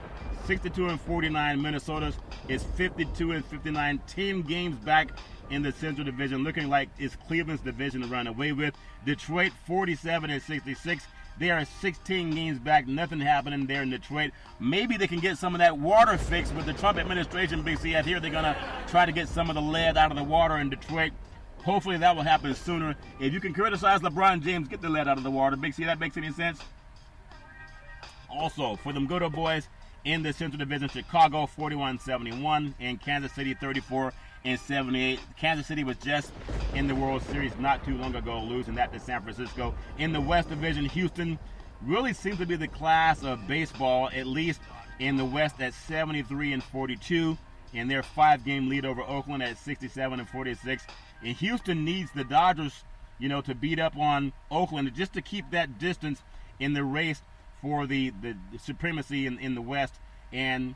62-49. Minnesota is 52-59. 10 games back in the Central Division, looking like it's Cleveland's division to run away with. Detroit, 47-66. They are 16 games back. Nothing happening there in Detroit. Maybe they can get some of that water fixed with the Trump administration. Big C, I hear they're going to try to get some of the lead out of the water in Detroit. Hopefully that will happen sooner. If you can criticize LeBron James, get the lead out of the water. Big C, that makes any sense? Also, for them good old boys in the Central Division, Chicago 41-71 and Kansas City 34-78. Kansas City was just in the World Series not too long ago, losing that to San Francisco. In the West Division, Houston really seems to be the class of baseball, at least in the West, at 73-42, and their 5-game lead over Oakland at 67-46. And Houston needs the Dodgers, to beat up on Oakland just to keep that distance in the race for the supremacy in the West, and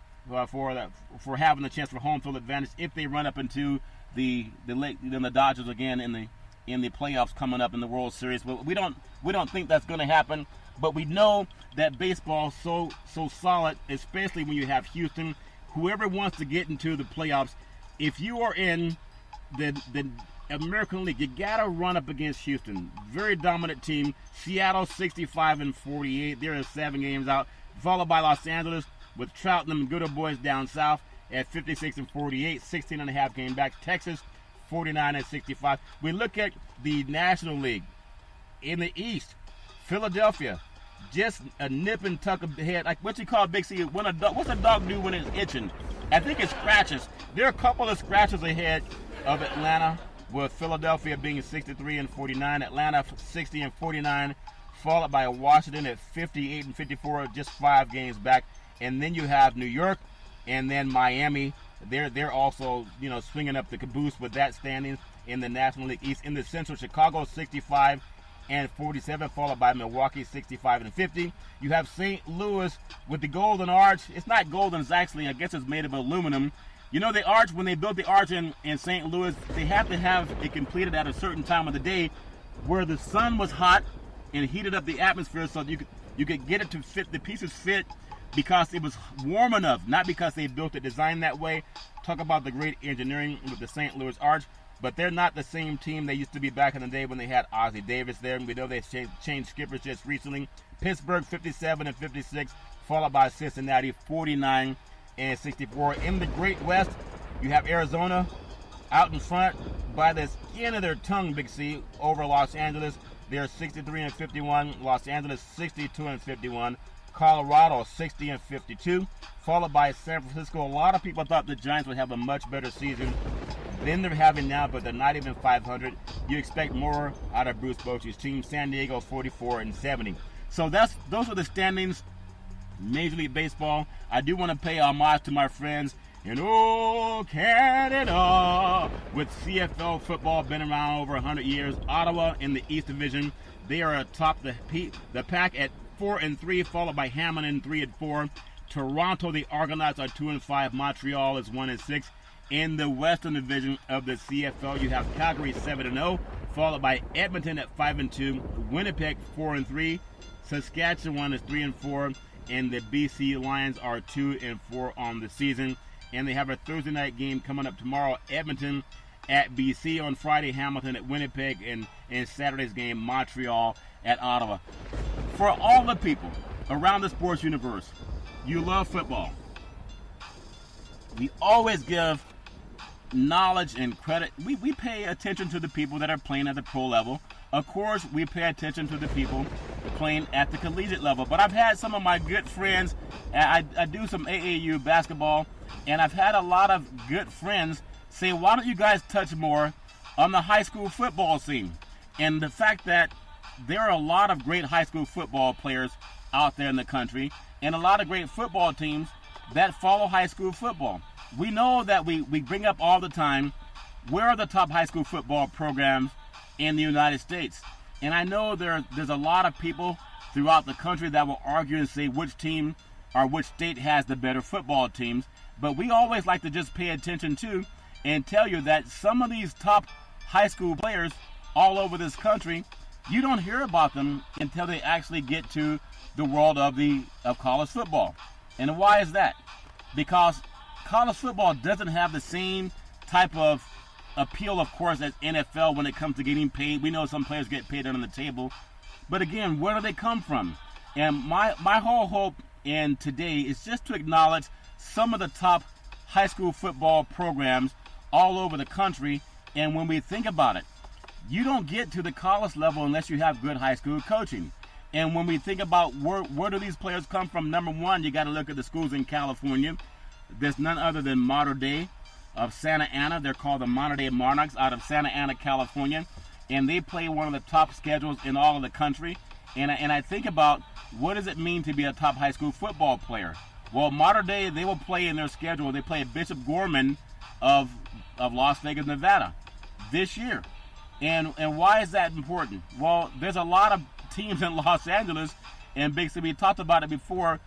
for having the chance for home field advantage if they run up into the Dodgers again in the playoffs coming up in the World Series. But we don't think that's going to happen. But we know that baseball's so solid, especially when you have Houston. Whoever wants to get into the playoffs, if you are in the American League, you gotta run up against Houston. Very dominant team. Seattle 65-48. They're 7 games out, followed by Los Angeles with Trout and them good old boys down south at 56-48, 16.5 game back. Texas 49-65. We look at the National League in the East. Philadelphia just a nip and tuck ahead. Like what you call Big C? What's a dog do when it's itching? I think it scratches. There are a couple of scratches ahead of Atlanta, with Philadelphia being 63-49, Atlanta 60-49, followed by Washington at 58-54, just 5 games back. And then you have New York, and then Miami. They're also swinging up the caboose with that standings in the National League East. In the Central, Chicago 65-47, followed by Milwaukee 65-50. You have St. Louis with the Golden Arch. It's not golden, it's actually, I guess it's made of aluminum. The arch, when they built the arch in St. Louis, they have to have it completed at a certain time of the day where the sun was hot and heated up the atmosphere so you could get it to fit, the pieces fit because it was warm enough, not because they built it designed that way. Talk about the great engineering with the St. Louis Arch, but they're not the same team they used to be back in the day when they had Ozzie Davis there, and we know they changed skippers just recently. Pittsburgh 57-56, followed by Cincinnati 49-64. In the Great West, you have Arizona out in front by the skin of their tongue, Big C, over Los Angeles. They're 63-51. Los Angeles 62-51. Colorado 60-52, followed by San Francisco. A lot of people thought the Giants would have a much better season than they're having now, but they're not even 500. You expect more out of Bruce Bochy's team. San Diego 44-70. So those are the standings. Major League Baseball. I do want to pay homage to my friends in Canada with CFL football, been around over 100 years. Ottawa in the East Division, they are atop the pack at 4-3, followed by Hamilton 3-4. Toronto, the Argonauts, are 2-5. Montreal is 1-6. In the Western Division of the CFL, you have Calgary 7-0, followed by Edmonton at 5-2. Winnipeg 4-3. Saskatchewan is 3-4. And the BC Lions are 2-4 on the season. And they have a Thursday night game coming up tomorrow. Edmonton at BC on Friday, Hamilton at Winnipeg, and Saturday's game, Montreal at Ottawa. For all the people around the sports universe, you love football. We always give knowledge and credit. We pay attention to the people that are playing at the pro level. Of course, we pay attention to the people playing at the collegiate level. But I've had some of my good friends, I do some AAU basketball, and I've had a lot of good friends say, why don't you guys touch more on the high school football scene? And the fact that there are a lot of great high school football players out there in the country, and a lot of great football teams that follow high school football. We know that we bring up all the time, where are the top high school football programs in the United States? And I know there's a lot of people throughout the country that will argue and say which team or which state has the better football teams. But we always like to just pay attention to and tell you that some of these top high school players all over this country, you don't hear about them until they actually get to the world of college football. And why is that? Because college football doesn't have the same type of appeal, of course, as NFL when it comes to getting paid. We know some players get paid under the table. But again, where do they come from? And my whole hope in today is just to acknowledge some of the top high school football programs all over the country. And when we think about it, you don't get to the college level unless you have good high school coaching. And when we think about where do these players come from, number one, you got to look at the schools in California. There's none other than Mater Dei of Santa Ana. They're called the Mater Dei Monarchs out of Santa Ana, California. And they play one of the top schedules in all of the country. And I think about, what does it mean to be a top high school football player? Well, Mater Dei, they will play in their schedule. They play Bishop Gorman of Las Vegas, Nevada this year. And why is that important? Well, there's a lot of teams in Los Angeles and Big C. We talked about it before.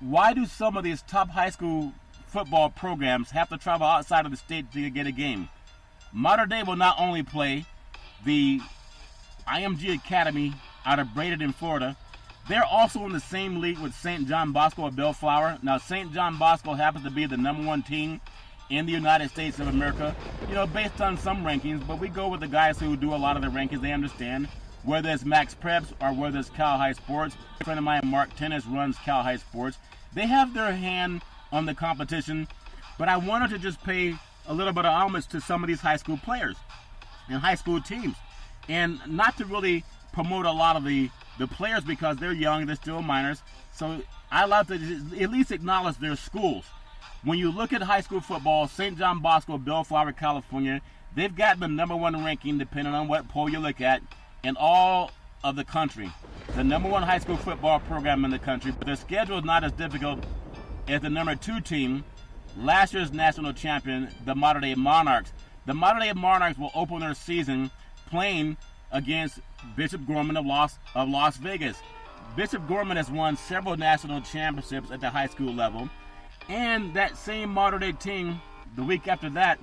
Why do some of these top high school football programs have to travel outside of the state to get a game? Mater Dei will not only play the IMG Academy out of Bradenton, Florida. They're also in the same league with St. John Bosco of Bellflower. Now, St. John Bosco happens to be the number one team in the United States of America, based on some rankings, but we go with the guys who do a lot of the rankings. They understand, whether it's Max Preps or whether it's Cal High Sports. A friend of mine, Mark Tennis, runs Cal High Sports. They have their hand on the competition, but I wanted to just pay a little bit of homage to some of these high school players and high school teams, and not to really promote a lot of the players because they're young, they're still minors. So I love to at least acknowledge their schools. When you look at high school football, St. John Bosco, Bellflower, California, they've got the number one ranking, depending on what poll you look at, in all of the country. The number one high school football program in the country, but their schedule is not as difficult as the number two team, last year's national champion, the Mater Dei Monarchs. The Mater Dei Monarchs will open their season playing against Bishop Gorman of Las Vegas. Bishop Gorman has won several national championships at the high school level. And that same Mater Dei team, the week after that,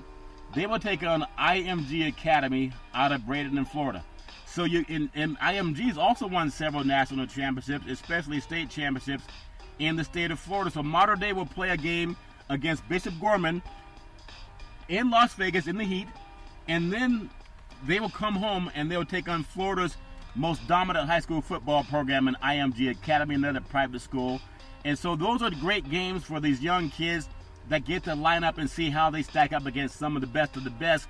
they will take on IMG Academy out of Bradenton, Florida. So IMG's also won several national championships, especially state championships in the state of Florida. So Mater Dei will play a game against Bishop Gorman in Las Vegas in the heat, and then they will come home and they'll take on Florida's most dominant high school football program in IMG Academy, another private school. And so those are great games for these young kids that get to line up and see how they stack up against some of the best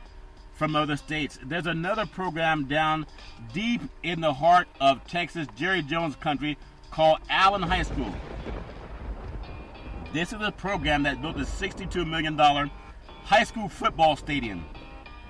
from other states. There's another program down deep in the heart of Texas, Jerry Jones country, called Allen High School. This is a program that built a $62 million high school football stadium.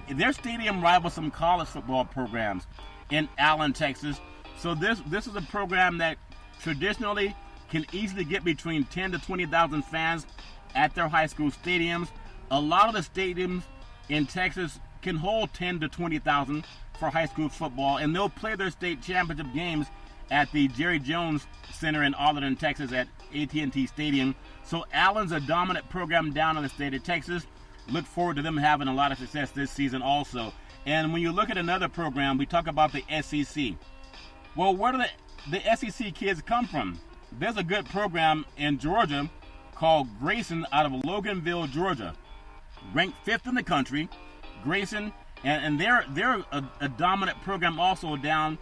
Their stadium rivals some college football programs in Allen, Texas. So this is a program that traditionally can easily get between 10 to 20,000 fans at their high school stadiums. A lot of the stadiums in Texas can hold 10 to 20,000 for high school football, and they'll play their state championship games at the Jerry Jones Center in Arlington, Texas at AT&T Stadium. So Allen's a dominant program down in the state of Texas. Look forward to them having a lot of success this season also. And when you look at another program, we talk about the SEC. Well, where do the SEC kids come from? There's a good program in Georgia called Grayson out of Loganville, Georgia. Ranked 5th in the country, Grayson, and they're a dominant program also down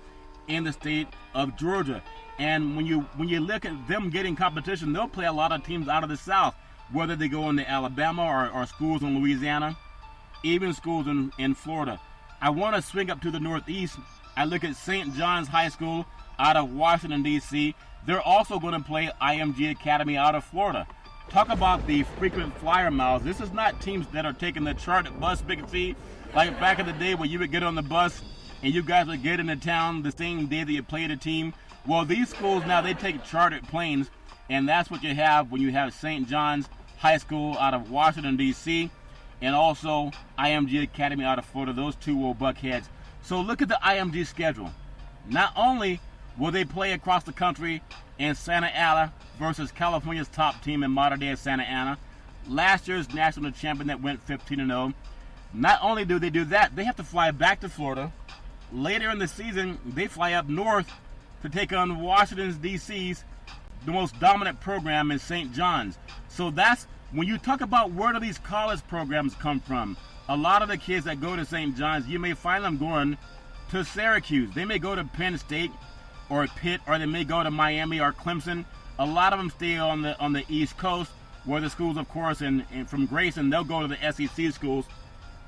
in the state of Georgia. And when you look at them getting competition, they'll play a lot of teams out of the South, whether they go into Alabama or schools in Louisiana, even schools in Florida. I want to swing up to the Northeast. I look at St. John's High School out of Washington, D.C. They're also going to play IMG Academy out of Florida. Talk about the frequent flyer miles. This is not teams that are taking the chartered bus, Big C, like back in the day where you would get on the bus and you guys would get into town the same day that you played a team. Well, these schools now, they take chartered planes, and that's what you have when you have St. John's High School out of Washington, D.C., and also IMG Academy out of Florida. Those two will buck heads. So look at the IMG schedule. Not only will they play across the country in Santa Ana versus California's top team in Mater Dei Santa Ana, last year's national champion that went 15-0. Not only do they do that, they have to fly back to Florida. Later in the season, they fly up north to take on Washington, D.C.'s the most dominant program in St. John's. So that's, when you talk about where do these college programs come from, a lot of the kids that go to St. John's, you may find them going to Syracuse. They may go to Penn State or Pitt, or they may go to Miami or Clemson. A lot of them stay on the East Coast, where the schools, of course, and from Grayson, they'll go to the SEC schools.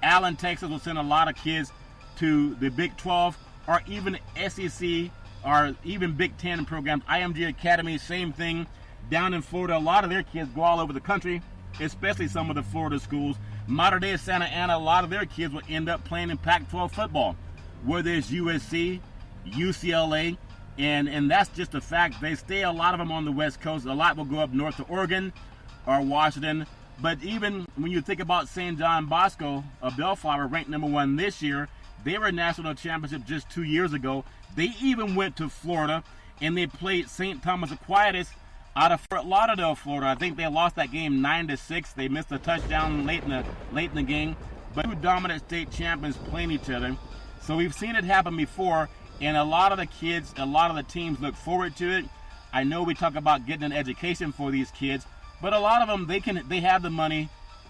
Allen, Texas will send a lot of kids to the Big 12 or even SEC or even Big 10 programs. IMG Academy, same thing. Down in Florida, a lot of their kids go all over the country, especially some of the Florida schools. Modern day Santa Ana, a lot of their kids will end up playing in Pac-12 football, whether it's USC, UCLA, and that's just a fact. They stay, a lot of them, on the West Coast. A lot will go up north to Oregon or Washington. But even when you think about St. John Bosco of Bellflower, ranked number 1 this year, they were a national championship just 2 years ago. They even went to Florida, and they played St. Thomas Aquinas out of Fort Lauderdale, Florida. I think they lost that game 9-6. They missed a touchdown late in the game. But two dominant state champions playing each other. So we've seen it happen before, and a lot of the kids, a lot of the teams look forward to it. I know we talk about getting an education for these kids, but a lot of them, they have the money.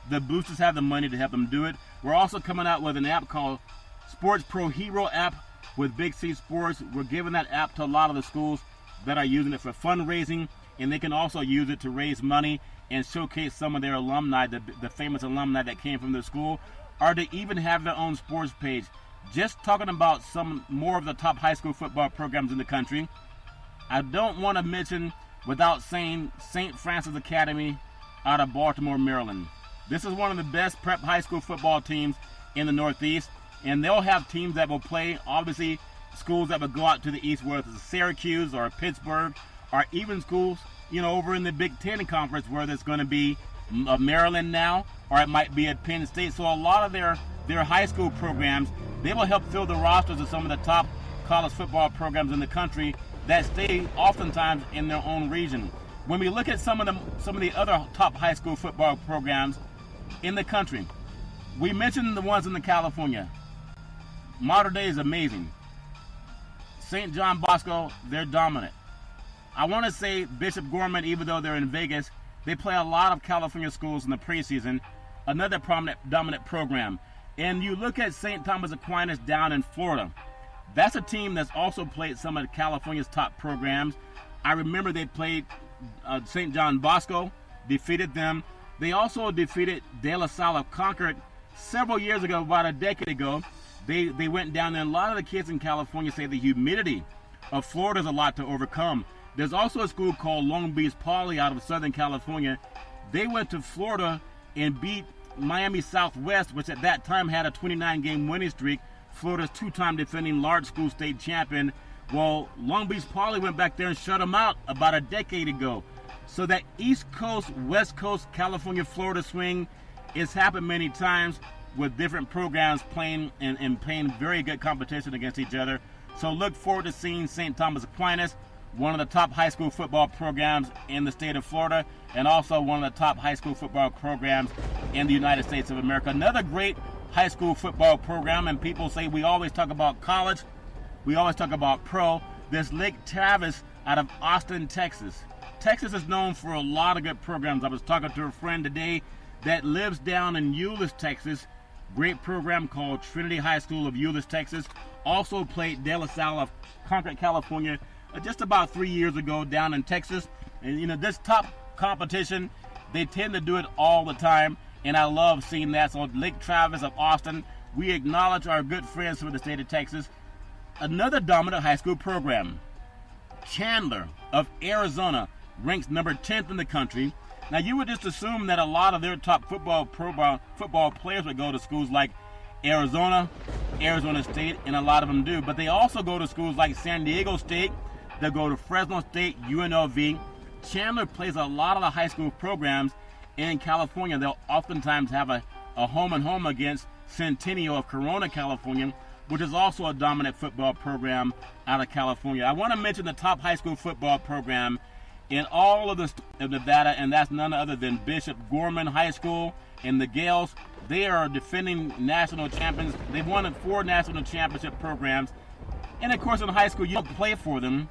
The boosters have the money to help them do it. We're also coming out with an app called Sports Pro Hero app with Big C Sports. We're giving that app to a lot of the schools that are using it for fundraising, and they can also use it to raise money and showcase some of their alumni, the famous alumni that came from the school, or to even have their own sports page. Just talking about some more of the top high school football programs in the country, I don't want to mention without saying St. Francis Academy out of Baltimore, Maryland. This is one of the best prep high school football teams in the Northeast, and they'll have teams that will play, obviously, schools that will go out to the east, whether it's Syracuse or Pittsburgh, or even schools, over in the Big Ten Conference, where there's going to be Maryland now, or it might be at Penn State. So a lot of their high school programs, they will help fill the rosters of some of the top college football programs in the country that stay oftentimes in their own region. When we look at some of the other top high school football programs in the country, we mentioned the ones in the California. Modern Day is amazing. St. John Bosco, they're dominant. I want to say Bishop Gorman, even though they're in Vegas, they play a lot of California schools in the preseason, another dominant program. And you look at St. Thomas Aquinas down in Florida. That's a team that's also played some of California's top programs. I remember they played St. John Bosco, defeated them. They also defeated De La Salle of Concord several years ago, about a decade ago. They went down there. A lot of the kids in California say the humidity of Florida is a lot to overcome. There's also a school called Long Beach Poly out of Southern California. They went to Florida and beat Miami Southwest, which at that time had a 29-game winning streak. Florida's two-time defending large school state champion. Well, Long Beach Poly went back there and shut them out about a decade ago. So that East Coast, West Coast, California, Florida swing has happened many times with different programs playing and playing very good competition against each other. So look forward to seeing St. Thomas Aquinas, one of the top high school football programs in the state of Florida, and also one of the top high school football programs in the United States of America. Another great high school football program, and people say we always talk about college, we always talk about pro. There's Lake Travis out of Austin, Texas. Texas is known for a lot of good programs. I was talking to a friend today that lives down in Euless, Texas. Great program called Trinity High School of Euless, Texas. Also played De La Salle of Concord, California, just about 3 years ago down in Texas. And this top competition, they tend to do it all the time, and I love seeing that. So Lake Travis of Austin, we acknowledge our good friends from the state of Texas. Another dominant high school program, Chandler of Arizona, ranks number 10th in the country. Now you would just assume that a lot of their top football players would go to schools like Arizona, Arizona State, and a lot of them do. But they also go to schools like San Diego State. They'll go to Fresno State, UNLV. Chandler plays a lot of the high school programs in California. They'll oftentimes have a home-and-home against Centennial of Corona, California, which is also a dominant football program out of California. I want to mention the top high school football program in all of the state of Nevada, and that's none other than Bishop Gorman High School and the Gales. They are defending national champions. They've won 4 national championship programs. And of course, in high school, you don't play for them.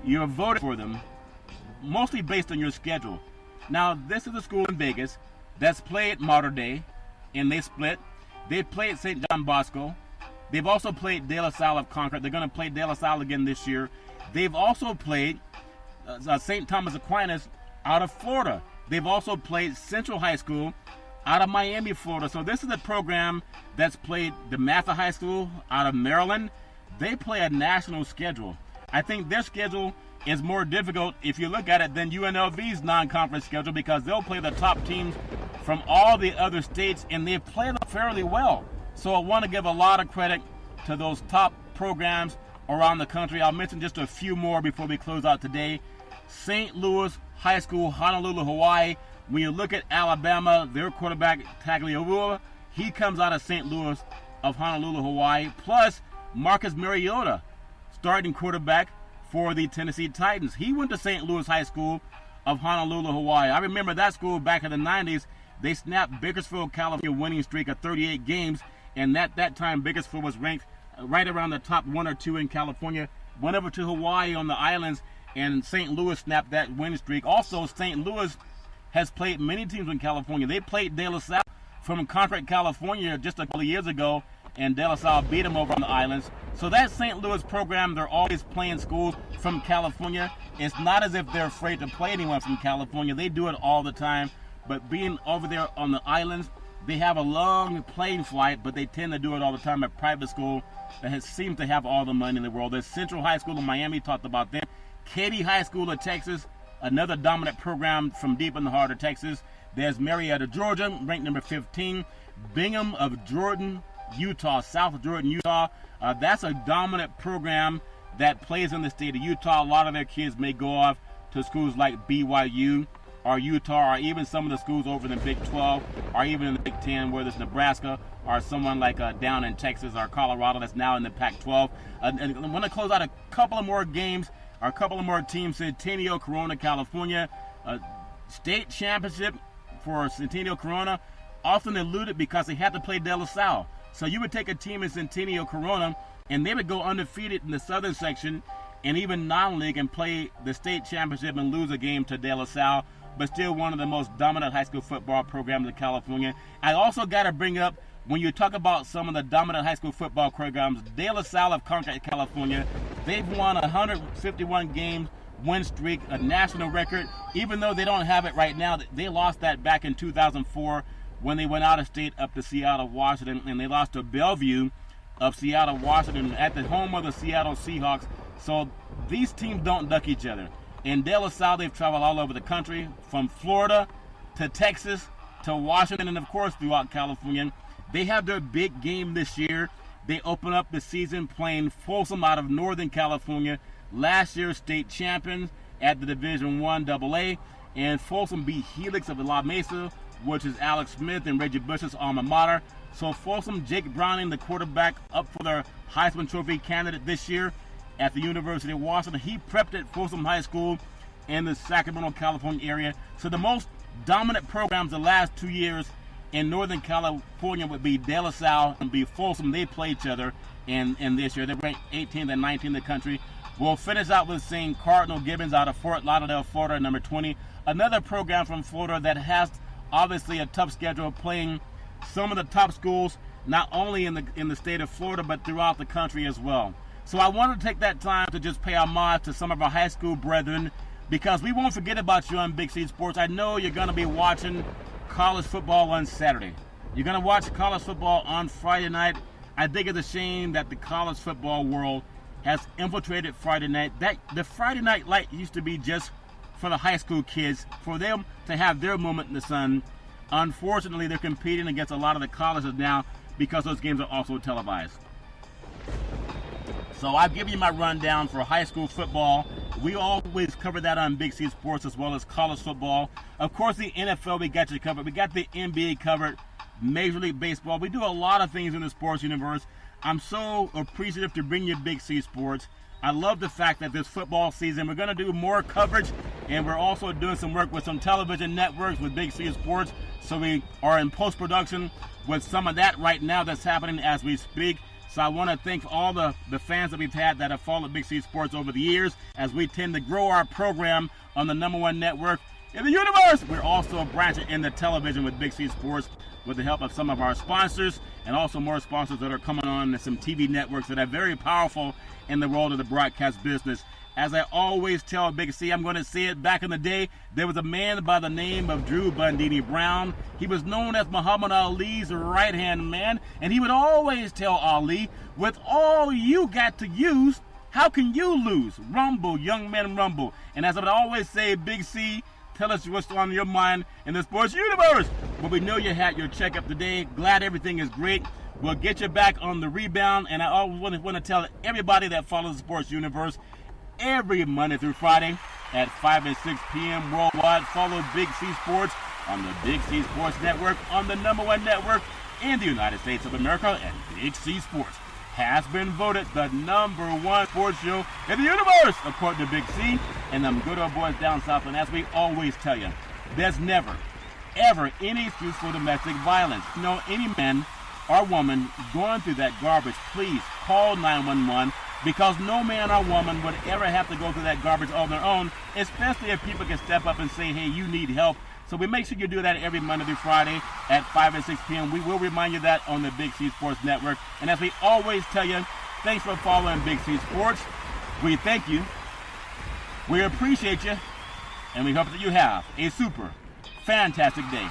You're voted for them, mostly based on your schedule. Now, this is a school in Vegas that's played Modern Day, and they split. They played St. John Bosco. They've also played De La Salle of Concord. They're going to play De La Salle again this year. They've also played St. Thomas Aquinas out of Florida. They've also played Central High School out of Miami, Florida. So this is a program that's played the Mather High School out of Maryland. They play a national schedule. I think their schedule is more difficult if you look at it than UNLV's non-conference schedule, because they'll play the top teams from all the other states, and they've played them fairly well. So I want to give a lot of credit to those top programs around the country. I'll mention just a few more before we close out today. St. Louis High School, Honolulu, Hawaii. When you look at Alabama, their quarterback, Tagliabue, he comes out of St. Louis of Honolulu, Hawaii. Plus, Marcus Mariota, starting quarterback for the Tennessee Titans. He went to St. Louis High School of Honolulu, Hawaii. I remember that school back in the 90s. They snapped Bakersfield, California winning streak of 38 games, and at that time Bakersfield was ranked right around the top 1 or 2 in California. Went over to Hawaii on the islands, and St. Louis snapped that winning streak. Also, St. Louis has played many teams in California. They played De La Salle from Concord, California just a couple of years ago, and De La Salle beat them over on the islands. So that St. Louis program, they're always playing schools from California. It's not as if they're afraid to play anyone from California. They do it all the time. But being over there on the islands, they have a long plane flight, but they tend to do it all the time at private school that seems to have all the money in the world. There's Central High School in Miami, talked about them. Katy High School of Texas, another dominant program from deep in the heart of Texas. There's Marietta, Georgia, ranked number 15. Bingham of Jordan, Utah, South Jordan, Utah. That's a dominant program that plays in the state of Utah. A lot of their kids may go off to schools like BYU or Utah, or even some of the schools over in the Big 12, or even in the Big 10, whether it's Nebraska or someone like down in Texas or Colorado that's now in the Pac-12. And I want to close out a couple of more games, or a couple of more teams. Centennial Corona, California, state championship for Centennial Corona, often eluded because they had to play De La Salle. So you would take a team in Centennial Corona, and they would go undefeated in the southern section and even non-league and play the state championship and lose a game to De La Salle, but still one of the most dominant high school football programs in California. I also got to bring up, when you talk about some of the dominant high school football programs, De La Salle of Concord, California, they've won 151 games win streak, a national record. Even though they don't have it right now, they lost that back in 2004 when they went out of state up to Seattle, Washington, and they lost to Bellevue of Seattle, Washington, at the home of the Seattle Seahawks. So these teams don't duck each other. In De La Salle, they've traveled all over the country, from Florida to Texas to Washington, and of course throughout California. They have their big game this year. They open up the season playing Folsom out of Northern California, last year's state champions at the Division I AA, and Folsom beat Helix of La Mesa, which is Alex Smith and Reggie Bush's alma mater. So Folsom, Jake Browning, the quarterback, up for their Heisman Trophy candidate this year at the University of Washington. He prepped at Folsom High School in the Sacramento, California area. So the most dominant programs the last 2 years in Northern California would be De La Salle and be Folsom. They play each other in this year. They're ranked 18th and 19th in the country. We'll finish out with seeing Cardinal Gibbons out of Fort Lauderdale, Florida, number 20. Another program from Florida that has obviously a tough schedule, playing some of the top schools, not only in the state of Florida, but throughout the country as well. So I wanted to take that time to just pay homage to some of our high school brethren, because we won't forget about you on Big C Sports. I know you're going to be watching college football on Saturday. You're going to watch college football on Friday night. I think it's a shame that the college football world has infiltrated Friday night. The Friday night light used to be just for the high school kids, for them to have their moment in the sun. Unfortunately, they're competing against a lot of the colleges now because those games are also televised. So I've given you my rundown for high school football. We always cover that on Big C Sports, as well as college football. Of course, the NFL, we got you covered. We got the NBA covered, Major League Baseball. We do a lot of things in the sports universe. I'm so appreciative to bring you Big C Sports. I love the fact that this football season, we're going to do more coverage, and we're also doing some work with some television networks with Big C Sports. So we are in post-production with some of that right now that's happening as we speak. So I want to thank all the fans that we've had that have followed Big C Sports over the years, as we tend to grow our program on the #1 network in the universe. We're also branching into television with Big C Sports with the help of some of our sponsors and also more sponsors that are coming on some TV networks that are very powerful in the world of the broadcast business. As I always tell Big C, I'm going to say it, back in the day, there was a man by the name of Drew Bundini Brown. He was known as Muhammad Ali's right-hand man, and he would always tell Ali, with all you got to use, how can you lose? Rumble, young men, rumble. And as I would always say, Big C, tell us what's on your mind in the sports universe. Well, we know you had your checkup today. Glad everything is great. We'll get you back on the rebound. And I always want to tell everybody that follows the sports universe, every Monday through Friday at 5 and 6 p.m. worldwide, follow Big C Sports on the Big C Sports Network, on the #1 network in the United States of America. And Big C Sports has been voted the #1 sports show in the universe, according to Big C and them good old boys down south. And as we always tell you, there's never, ever any excuse for domestic violence. You know, any man or woman going through that garbage, please call 911, because no man or woman would ever have to go through that garbage on their own, especially if people can step up and say, hey, you need help. So we make sure you do that every Monday through Friday at 5 and 6 p.m. We will remind you that on the Big C Sports Network. And as we always tell you, thanks for following Big C Sports. We thank you. We appreciate you. And we hope that you have a super fantastic day.